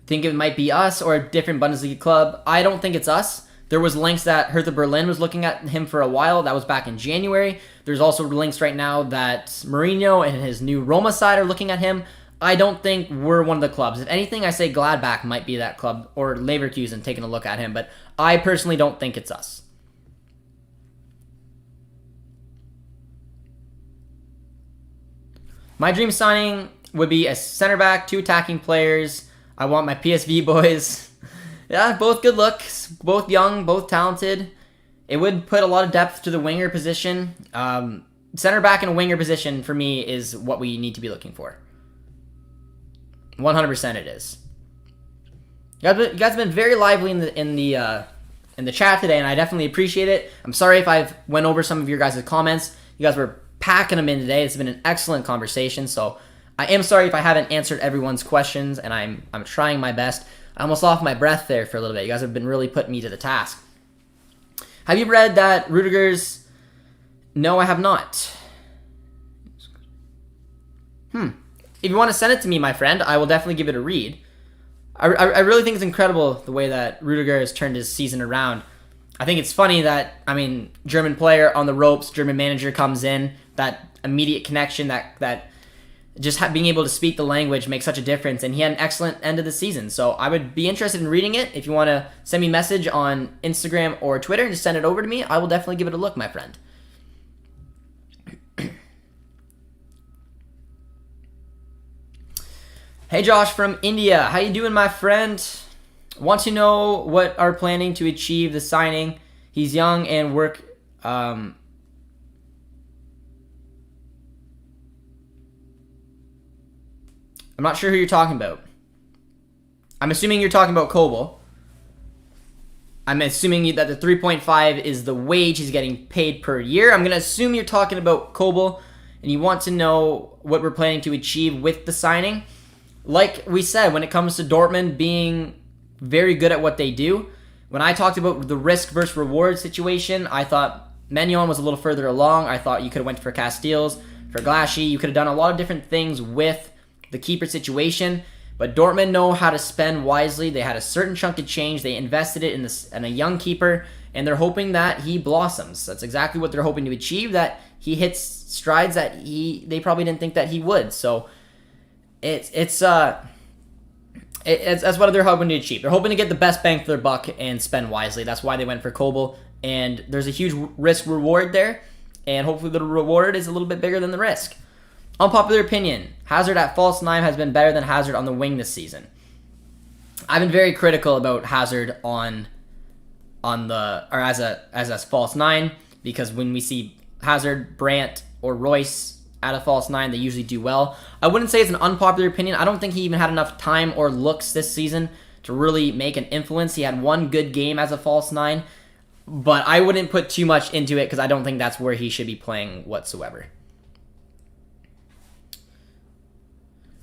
Think it might be us or a different Bundesliga club. I don't think it's us. There was links that Hertha Berlin was looking at him for a while. That was back in January. There's also links right now that Mourinho and his new Roma side are looking at him. I don't think we're one of the clubs. If anything, I say Gladbach might be that club, or Leverkusen taking a look at him, but I personally don't think it's us. My dream signing would be a center back, 2 attacking players. I want my PSV boys. Yeah, both good looks, both young, both talented. It would put a lot of depth to the winger position. Center back and a winger position for me is what we need to be looking for. 100% it is. You guys have been very lively in the chat today, and I definitely appreciate it. I'm sorry if I've went over some of your guys' comments. You guys were packing them in today. It's been an excellent conversation, so I am sorry if I haven't answered everyone's questions, and I'm trying my best. I almost lost my breath there for a little bit. You guys have been really putting me to the task. Have you read that Rudiger's... No, I have not. If you want to send it to me, my friend, I will definitely give it a read. I really think it's incredible the way that Rudiger has turned his season around. I think it's funny that, German player on the ropes, German manager comes in, that immediate connection, that just being able to speak the language makes such a difference, and he had an excellent end of the season. So I would be interested in reading it. If you want to send me a message on Instagram or Twitter and just send it over to me, I will definitely give it a look, my friend. Hey Josh from India, how you doing, my friend? Want to know what are planning to achieve the signing? He's young and work I'm not sure who you're talking about. I'm assuming you're talking about Kobel. I'm assuming that the 3.5 is the wage he's getting paid per year. I'm going to assume you're talking about Kobel, and you want to know what we're planning to achieve with the signing. Like we said, when it comes to Dortmund being very good at what they do, when I talked about the risk versus reward situation, I thought Maignan was a little further along. I thought you could have went for Casteels, for Glassner. You could have done a lot of different things with the keeper situation. But Dortmund know how to spend wisely. They had a certain chunk of change. They invested it in a young keeper, and they're hoping that he blossoms. That's exactly what they're hoping to achieve, that he hits strides that they probably didn't think that he would. So it's that's what they're hoping to achieve. They're hoping to get the best bang for their buck and spend wisely. That's why they went for Kobel, and there's a huge risk-reward there, and hopefully the reward is a little bit bigger than the risk. Unpopular opinion, Hazard at false 9 has been better than Hazard on the wing this season. I've been very critical about Hazard as a false 9, because when we see Hazard, Brandt, or Royce at a false 9, they usually do well. I wouldn't say it's an unpopular opinion. I don't think he even had enough time or looks this season to really make an influence. He had one good game as a false 9, but I wouldn't put too much into it because I don't think that's where he should be playing whatsoever.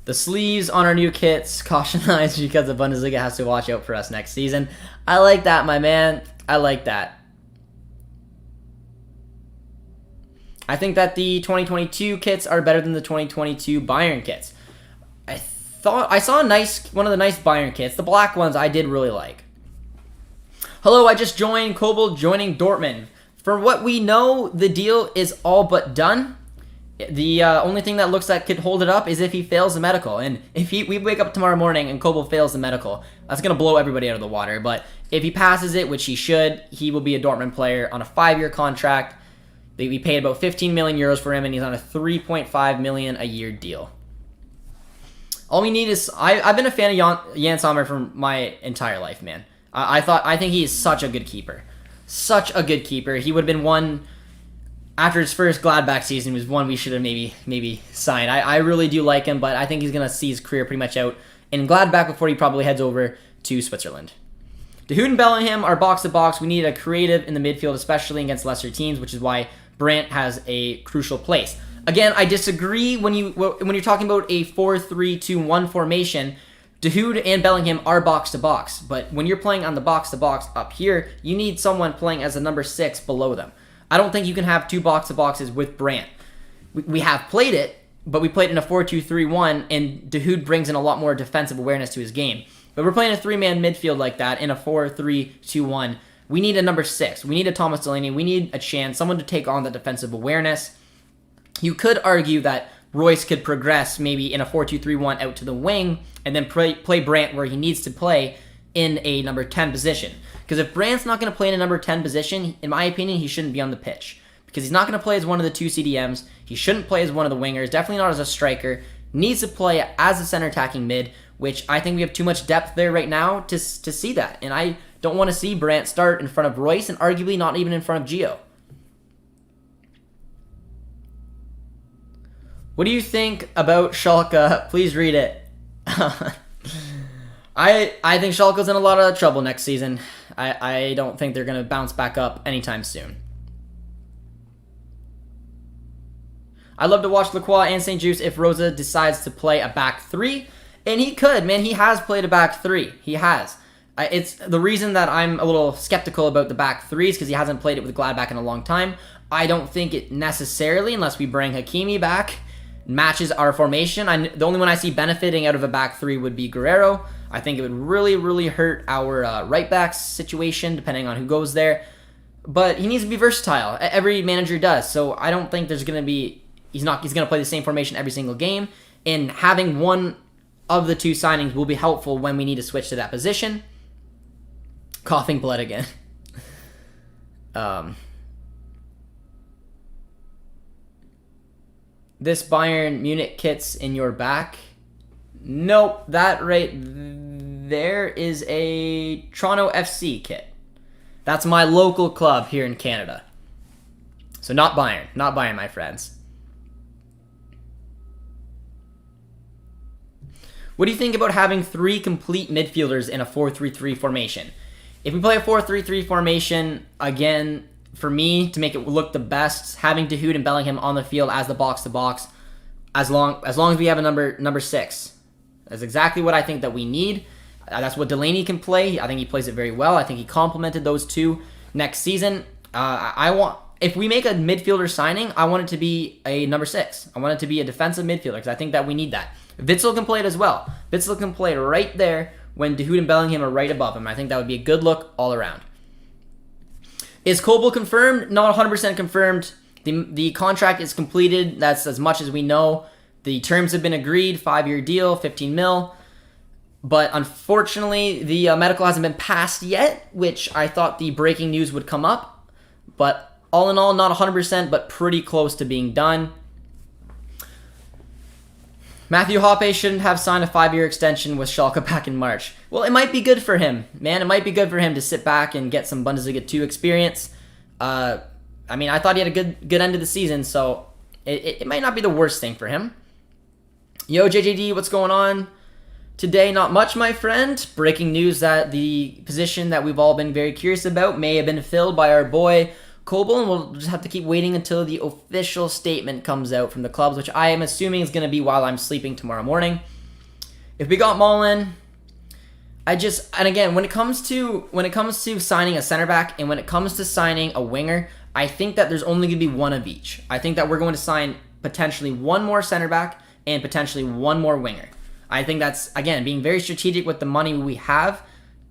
The sleeves on our new kits, cautionized because the Bundesliga has to watch out for us next season. I like that, my man. I like that. I think that the 2022 kits are better than the 2022 Bayern kits. I saw one of the nice Bayern kits. The black ones I did really like. Hello, I just joined. Kobel joining Dortmund. For what we know, the deal is all but done. The only thing that looks like could hold it up is if he fails the medical. And if we wake up tomorrow morning and Kobel fails the medical, that's going to blow everybody out of the water. But if he passes it, which he should, he will be a Dortmund player on a 5-year contract. We paid about 15 million euros for him, and he's on a 3.5 million a year deal. All we need is... I've been a fan of Jan Sommer for my entire life, man. I think he is such a good keeper. Such a good keeper. He would have been one... After his first Gladbach season, was one we should have maybe signed. I really do like him, but I think he's going to see his career pretty much out in Gladbach before he probably heads over to Switzerland. Dahoud and Bellingham are box-to-box. We need a creative in the midfield, especially against lesser teams, which is why Brandt has a crucial place. Again, I disagree when you're talking about a 4-3-2-1 formation. Dahoud and Bellingham are box-to-box, but when you're playing on the box-to-box up here, you need someone playing as a number 6 below them. I don't think you can have two box-to-boxes with Brandt. We have played it, but we played in a 4-2-3-1, and Dahoud brings in a lot more defensive awareness to his game. But we're playing a 3-man midfield like that in a 4-3-2-1. We need a number 6. We need a Thomas Delaney. We need a chance, someone to take on the defensive awareness. You could argue that Royce could progress maybe in a 4-2-3-1 out to the wing and then play Brandt where he needs to play in a number 10 position. Because if Brandt's not going to play in a number 10 position, in my opinion, he shouldn't be on the pitch. Because he's not going to play as one of the two CDMs. He shouldn't play as one of the wingers. Definitely not as a striker. Needs to play as a center attacking mid, which I think we have too much depth there right now to see that. And I don't want to see Brandt start in front of Royce and arguably not even in front of Gio. What do you think about Schalke? Please read it. I think Schalke's in a lot of trouble next season. I don't think they're going to bounce back up anytime soon. I'd love to watch Lacroix and St. Just if Rosa decides to play a back 3. And he could, man. He has played a back 3. He has. It's the reason that I'm a little skeptical about the back 3 is because he hasn't played it with Gladbach in a long time. I don't think it necessarily, unless we bring Hakimi back, matches our formation. The only one I see benefiting out of a back 3 would be Guerrero. I think it would really, really hurt our right back situation, depending on who goes there. But he needs to be versatile. Every manager does. So I don't think there's going to be... He's going to play the same formation every single game. And having one of the two signings will be helpful when we need to switch to that position. Coughing blood again. This Bayern Munich kit's in your back. Nope, that right there is a Toronto FC kit. That's my local club here in Canada. So not Bayern. Not Bayern, my friends. What do you think about having 3 complete midfielders in a 4-3-3 formation? If we play a 4-3-3 formation, again, for me, to make it look the best, having Dahoud and Bellingham on the field as the box-to-box, as long as we have a number 6. That's exactly what I think that we need. That's what Delaney can play. I think he plays it very well. I think he complemented those two next season. If we make a midfielder signing, I want it to be a number 6. I want it to be a defensive midfielder because I think that we need that. Witsel can play it as well. Witsel can play it right there when Dahoud and Bellingham are right above him. I think that would be a good look all around. Is Kobel confirmed? Not 100% confirmed. The contract is completed. That's as much as we know. The terms have been agreed. 5-year deal, 15 mil. But unfortunately, the medical hasn't been passed yet, which I thought the breaking news would come up. But all in all, not 100%, but pretty close to being done. Matthew Hoppe shouldn't have signed a 5-year extension with Schalke back in March. Well, it might be good for him, man. It might be good for him to sit back and get some Bundesliga 2 experience. I thought he had a good end of the season, so it might not be the worst thing for him. Yo, JJD, what's going on? Today, not much, my friend. Breaking news that the position that we've all been very curious about may have been filled by our boy Kobel, and we'll just have to keep waiting until the official statement comes out from the clubs, which I am assuming is going to be while I'm sleeping tomorrow morning. If we got Mullen, and again, when it comes to signing a center back and when it comes to signing a winger, I think that there's only going to be one of each. I think that we're going to sign potentially one more center back and potentially one more winger. I think that's, again, being very strategic with the money we have,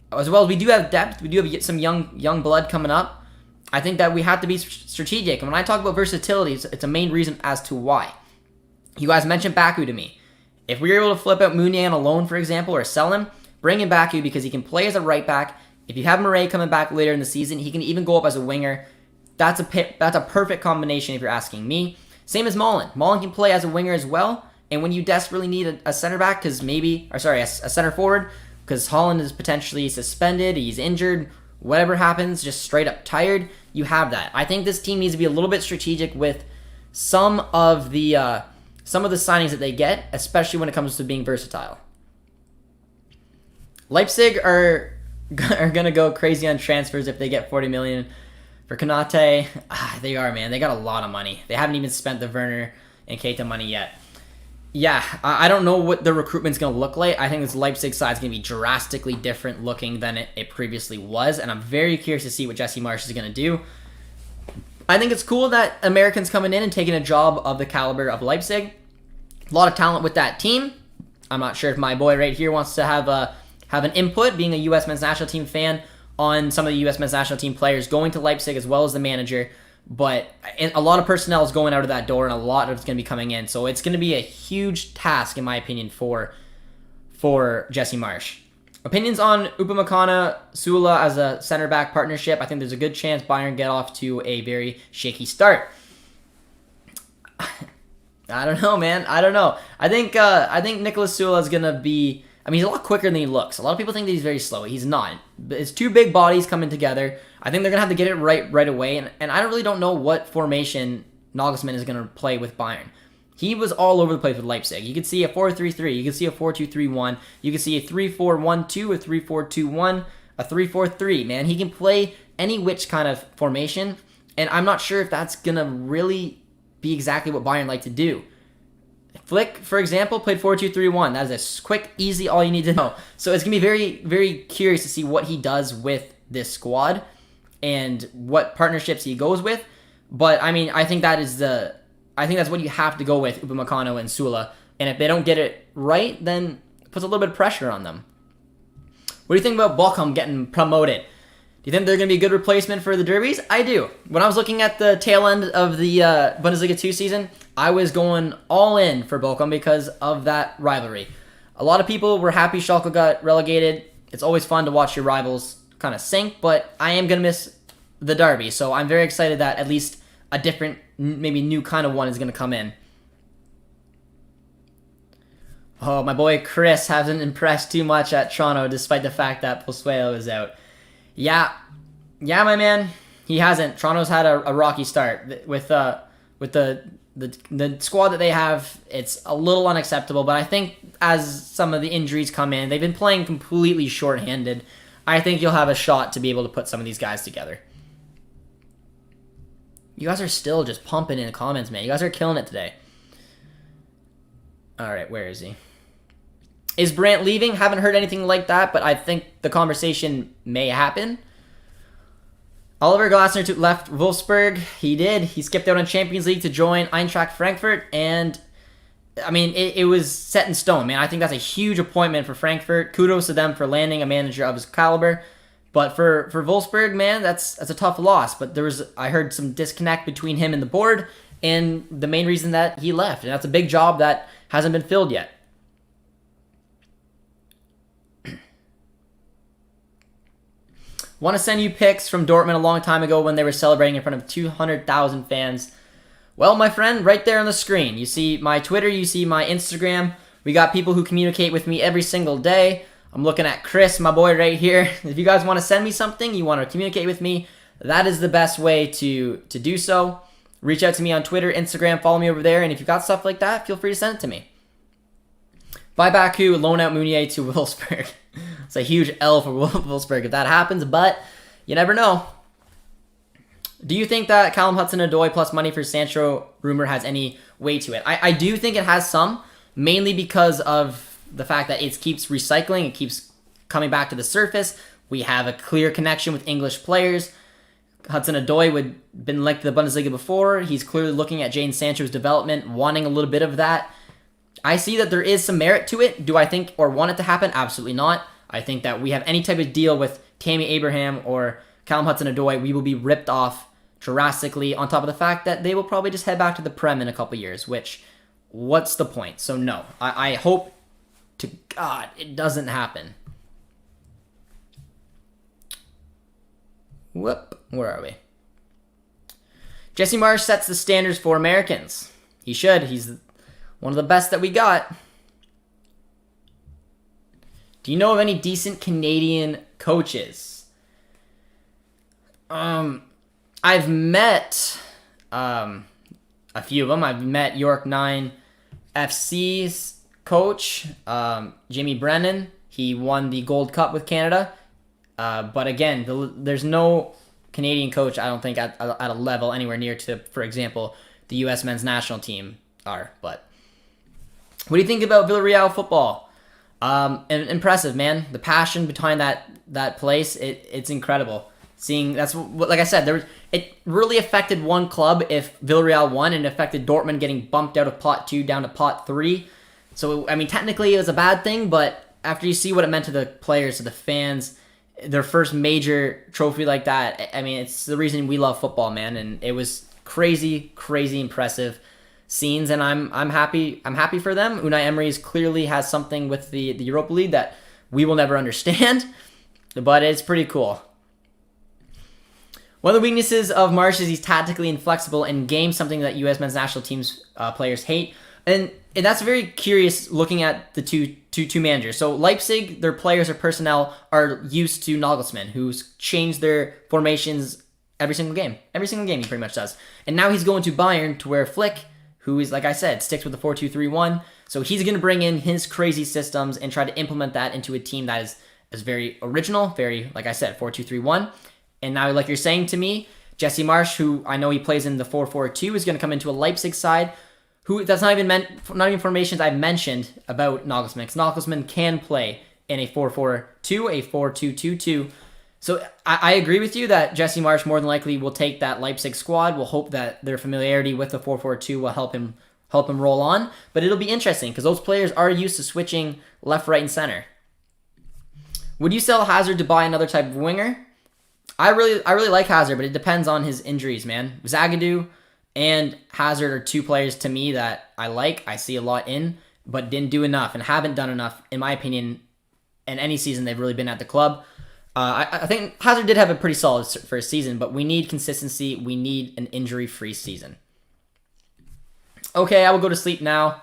as well as we do have depth. We do have some young blood coming up. I think that we have to be strategic. And when I talk about versatility, it's a main reason as to why. You guys mentioned Baku to me. If we were able to flip out Meunier on a loan, for example, or sell him, bring in Baku because he can play as a right back. If you have Murray coming back later in the season, he can even go up as a winger. That's a perfect combination if you're asking me. Same as Mullen. Mullen can play as a winger as well. And when you desperately need a center back, a center forward, because Holland is potentially suspended, he's injured, whatever happens, just straight up tired, you have that. I think this team needs to be a little bit strategic with some of the signings that they get, especially when it comes to being versatile. Leipzig are going to go crazy on transfers if they get 40 million for Konate. They are, man. They got a lot of money. They haven't even spent the Werner and Keita money yet. Yeah, I don't know what the recruitment's going to look like. I think this Leipzig side is going to be drastically different looking than it previously was, and I'm very curious to see what Jesse Marsch is going to do. I think it's cool that Americans coming in and taking a job of the caliber of Leipzig. A lot of talent with that team. I'm not sure if my boy right here wants to have an input, being a U.S. men's national team fan, on some of the U.S. men's national team players going to Leipzig as well as the manager. But a lot of personnel is going out of that door, and a lot of it's going to be coming in. So it's going to be a huge task, in my opinion, for Jesse Marsch. Opinions on Upamecano, Sula as a center back partnership. I think there's a good chance Bayern get off to a very shaky start. I don't know, man. I don't know. I think Nicolas Sula is going to be... he's a lot quicker than he looks. A lot of people think that he's very slow. He's not. It's two big bodies coming together. I think they're going to have to get it right away. And I really don't know what formation Nagelsmann is going to play with Bayern. He was all over the place with Leipzig. You could see a 4-3-3. You could see a 4-2-3-1. You could see a 3-4-1-2, a 3-4-2-1, a 3-4-3. Man, he can play any which kind of formation. And I'm not sure if that's going to really be exactly what Bayern like to do. Flick, for example, played 4-2-3-1. That is a quick, easy, all you need to know. So it's going to be very, very curious to see what he does with this squad and what partnerships he goes with. But, I think that's what you have to go with, Upamecano and Sula. And if they don't get it right, then it puts a little bit of pressure on them. What do you think about Bochum getting promoted? Do you think they're going to be a good replacement for the Derbies? I do. When I was looking at the tail end of the Bundesliga 2 season, I was going all in for Bochum because of that rivalry. A lot of people were happy Schalke got relegated. It's always fun to watch your rivals kind of sink, but I am going to miss the derby, so I'm very excited that at least a different, maybe new kind of one is going to come in. Oh, my boy Chris hasn't impressed too much at Toronto despite the fact that Pozuelo is out. Yeah, my man, he hasn't. Toronto's had a rocky start with the the squad that they have, it's a little unacceptable. But I think as some of the injuries come in, they've been playing completely shorthanded. I think you'll have a shot to be able to put some of these guys together. You guys are still just pumping in the comments, man. You guys are killing it today. All right, where is he? Is Brandt leaving? Haven't heard anything like that, but I think the conversation may happen. Oliver Glassner left Wolfsburg. He did. He skipped out on Champions League to join Eintracht Frankfurt, and I mean, it was set in stone, man. I think that's a huge appointment for Frankfurt. Kudos to them for landing a manager of his caliber. But for Wolfsburg, man, that's a tough loss. But I heard some disconnect between him and the board, and the main reason that he left. And that's a big job that hasn't been filled yet. Want to send you pics from Dortmund a long time ago when they were celebrating in front of 200,000 fans. Well, my friend, right there on the screen. You see my Twitter, you see my Instagram. We got people who communicate with me every single day. I'm looking at Chris, my boy right here. If you guys want to send me something, you want to communicate with me, that is the best way to do so. Reach out to me on Twitter, Instagram, follow me over there, and if you got stuff like that, feel free to send it to me. Buy Baku, loan out Meunier to Wolfsburg. It's a huge L for Wolfsburg if that happens, but you never know. Do you think that Callum Hudson-Odoi plus money for Sancho rumor has any weight to it? I do think it has some, mainly because of the fact that it keeps recycling, it keeps coming back to the surface. We have a clear connection with English players. Hudson-Odoi would been linked to the Bundesliga before. He's clearly looking at Jadon Sancho's development, wanting a little bit of that. I see that there is some merit to it. Do I think or want it to happen? Absolutely not. I think that we have any type of deal with Tammy Abraham or Callum Hudson-Odoi, we will be ripped off drastically, on top of the fact that they will probably just head back to the Prem in a couple years, which, what's the point? So no, I hope to God it doesn't happen. Whoop, where are we? Jesse Marsh sets the standards for Americans. He should. He's one of the best that we got. Do you know of any decent Canadian coaches? I've met a few of them. I've met York 9 FC's coach, Jimmy Brennan. He won the Gold Cup with Canada. But again, there's no Canadian coach, I don't think, at a level anywhere near to, for example, the U.S. men's national team are. But what do you think about Villarreal football? Impressive, man. The passion behind that place, it's incredible. Seeing that's what, like I said, it really affected one club if Villarreal won, and it affected Dortmund getting bumped out of pot 2 down to pot 3. So I mean, technically it was a bad thing, but after you see what it meant to the players, to the fans, their first major trophy like that, I mean, it's the reason we love football, man. And it was crazy impressive scenes, and I'm happy for them. Unai Emery clearly has something with the Europa League that we will never understand, but it's pretty cool. One of the weaknesses of Marsh is he's tactically inflexible in game, something that U.S. men's national team's players hate. And that's very curious looking at the two managers. So Leipzig, their players or personnel are used to Nagelsmann, who's changed their formations every single game. Every single game he pretty much does. And now he's going to Bayern, to where Flick, who is, like I said, sticks with the 4-2-3-1. So he's going to bring in his crazy systems and try to implement that into a team that is very original, very, like I said, 4-2-3-1. And now, like you're saying to me, Jesse Marsh, who I know he plays in the 4-4-2, is going to come into a Leipzig side, who that's not even formations I've mentioned about Nagelsmann. Because Nagelsmann can play in a 4-4-2, a 4-2-2-2. So I agree with you that Jesse Marsh more than likely will take that Leipzig squad. We'll hope that their familiarity with the 4-4-2 will help him roll on. But it'll be interesting because those players are used to switching left, right, and center. Would you sell Hazard to buy another type of winger? I really like Hazard, but it depends on his injuries, man. Zagadou and Hazard are two players to me that I like. I see a lot in, but didn't do enough and haven't done enough, in my opinion, in any season they've really been at the club. I think Hazard did have a pretty solid first season, but we need consistency. We need an injury-free season. Okay, I will go to sleep now.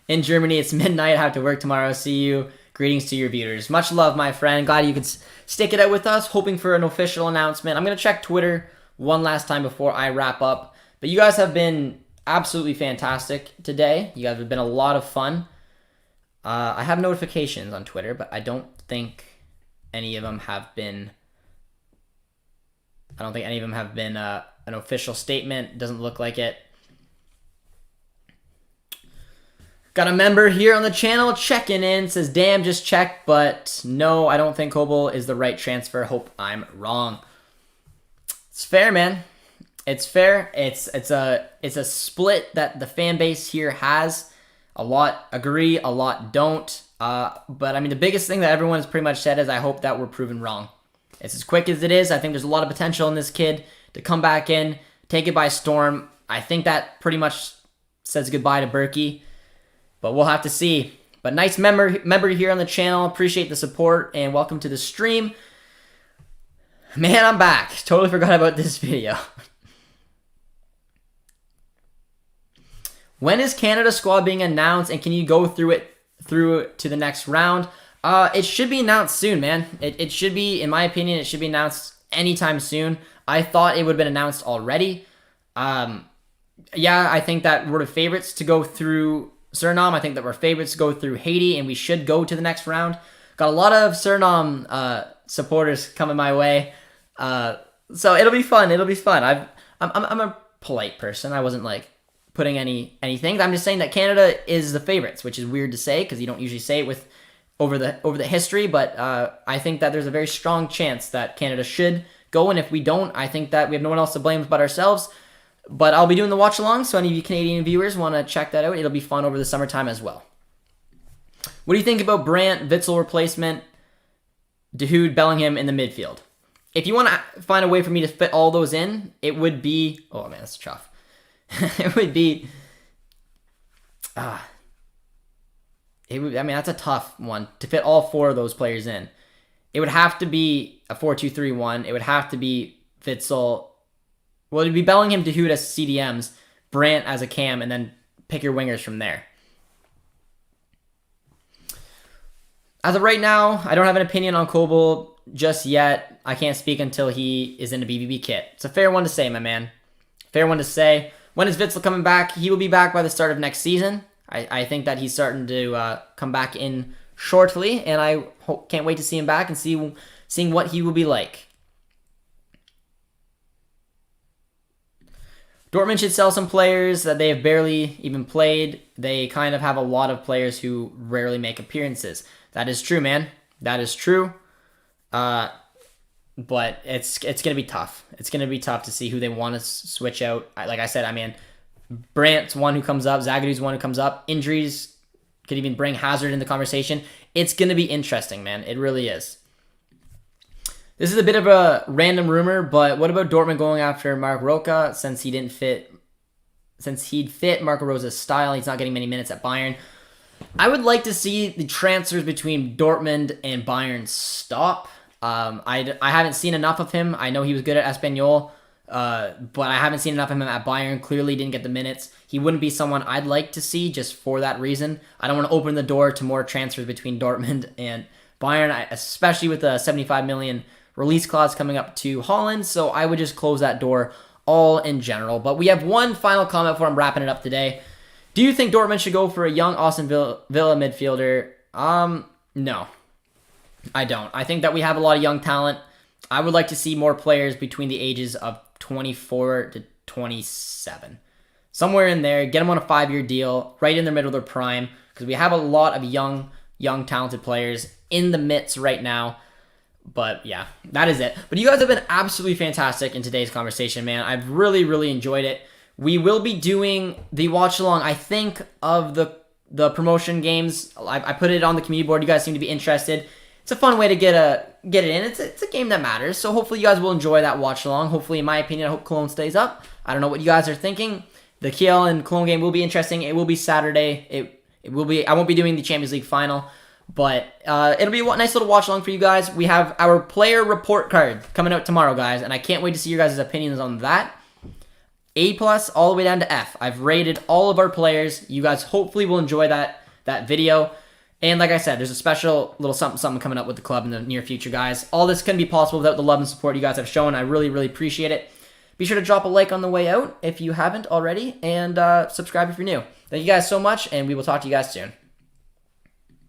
In Germany, it's midnight. I have to work tomorrow. See you. Greetings to your viewers. Much love, my friend. Glad you could stick it out with us. Hoping for an official announcement. I'm going to check Twitter one last time before I wrap up. But you guys have been absolutely fantastic today. You guys have been a lot of fun. I have notifications on Twitter, but I don't think any of them have been. I don't think any of them have been an official statement. Doesn't look like it. Got a member here on the channel checking in. Says, damn, just check, but no, I don't think Kobel is the right transfer. Hope I'm wrong. It's fair, man. It's fair. It's a split that the fan base here has. A lot agree, a lot don't. But I mean, the biggest thing that everyone has pretty much said is I hope that we're proven wrong. It's as quick as it is. I think there's a lot of potential in this kid to come back in, take it by storm. I think that pretty much says goodbye to Berkey, but we'll have to see. But nice member here on the channel. Appreciate the support and welcome to the stream. Man, I'm back. Totally forgot about this video. When is Canada squad being announced, and can you go through to the next round? It should be announced soon, man. It should be, in my opinion, it should be announced anytime soon. I thought it would have been announced already. Yeah, I think that we're the favorites to go through Suriname. I think that we're favorites to go through Haiti, and we should go to the next round. Got a lot of Suriname supporters coming my way. So it'll be fun. It'll be fun. I'm a polite person. I wasn't like putting anything. I'm just saying that Canada is the favorites, which is weird to say because you don't usually say it with over the history. But I think that there's a very strong chance that Canada should go, and if we don't, I think that we have no one else to blame but ourselves. But I'll be doing the watch along, so any of you Canadian viewers want to check that out. It'll be fun over the summertime as well. What do you think about Brandt, Witsel replacement, Dahoud, Bellingham in the midfield? If you want to find a way for me to fit all those in, it would be... Oh, man, that's tough. It would be... I mean, that's a tough one to fit all four of those players in. It would have to be a 4-2-3-1. It would have to be Witsel. Well, it would be Bellingham, Dahoud as CDMs, Brandt as a cam, and then pick your wingers from there. As of right now, I don't have an opinion on Kobel just yet. I can't speak until he is in a BVB kit. It's a fair one to say, my man. Fair one to say. When is Witsel coming back? He will be back by the start of next season. I think that he's starting to come back in shortly, and I can't wait to see him back and seeing what he will be like. Dortmund should sell some players that they have barely even played. They kind of have a lot of players who rarely make appearances. That is true, man. That is true. But it's going to be tough. It's going to be tough to see who they want to switch out. Like I said, I mean, Brandt's one who comes up. Zagadu's one who comes up. Injuries could even bring Hazard in the conversation. It's going to be interesting, man. It really is. This is a bit of a random rumor, but what about Dortmund going after Marc Roca since he'd fit Marco Rosa's style? He's not getting many minutes at Bayern. I would like to see the transfers between Dortmund and Bayern stop. I haven't seen enough of him. I know he was good at Espanyol, but I haven't seen enough of him at Bayern. Clearly didn't get the minutes. He wouldn't be someone I'd like to see just for that reason. I don't want to open the door to more transfers between Dortmund and Bayern, especially with the 75 million release clause coming up to Holland, so I would just close that door all in general. But we have one final comment before I'm wrapping it up today. Do you think Dortmund should go for a young Aston Villa midfielder? No. I don't. I think that we have a lot of young talent. I would like to see more players between the ages of 24 to 27. Somewhere in there, get them on a 5-year deal, right in the middle of their prime, because we have a lot of young talented players in the midst right now. But yeah, that is it. But you guys have been absolutely fantastic in today's conversation, man. I've really, really enjoyed it. We will be doing the watch along, I think, of the promotion games. I put it on the community board. You guys seem to be interested. It's a fun way to get it in. It's a game that matters. So hopefully you guys will enjoy that watch along. Hopefully, in my opinion, I hope Cologne stays up. I don't know what you guys are thinking. The Kiel and Cologne game will be interesting. It will be Saturday. It will be. I won't be doing the Champions League final. But it'll be a nice little watch along for you guys. We have our player report card coming out tomorrow, guys, and I can't wait to see your guys' opinions on that. A+ all the way down to F. I've rated all of our players. You guys hopefully will enjoy that video. And like I said, there's a special little something coming up with the club in the near future, guys. All this couldn't be possible without the love and support you guys have shown. I really, really appreciate it. Be sure to drop a like on the way out if you haven't already, and subscribe if you're new. Thank you guys so much, and we will talk to you guys soon.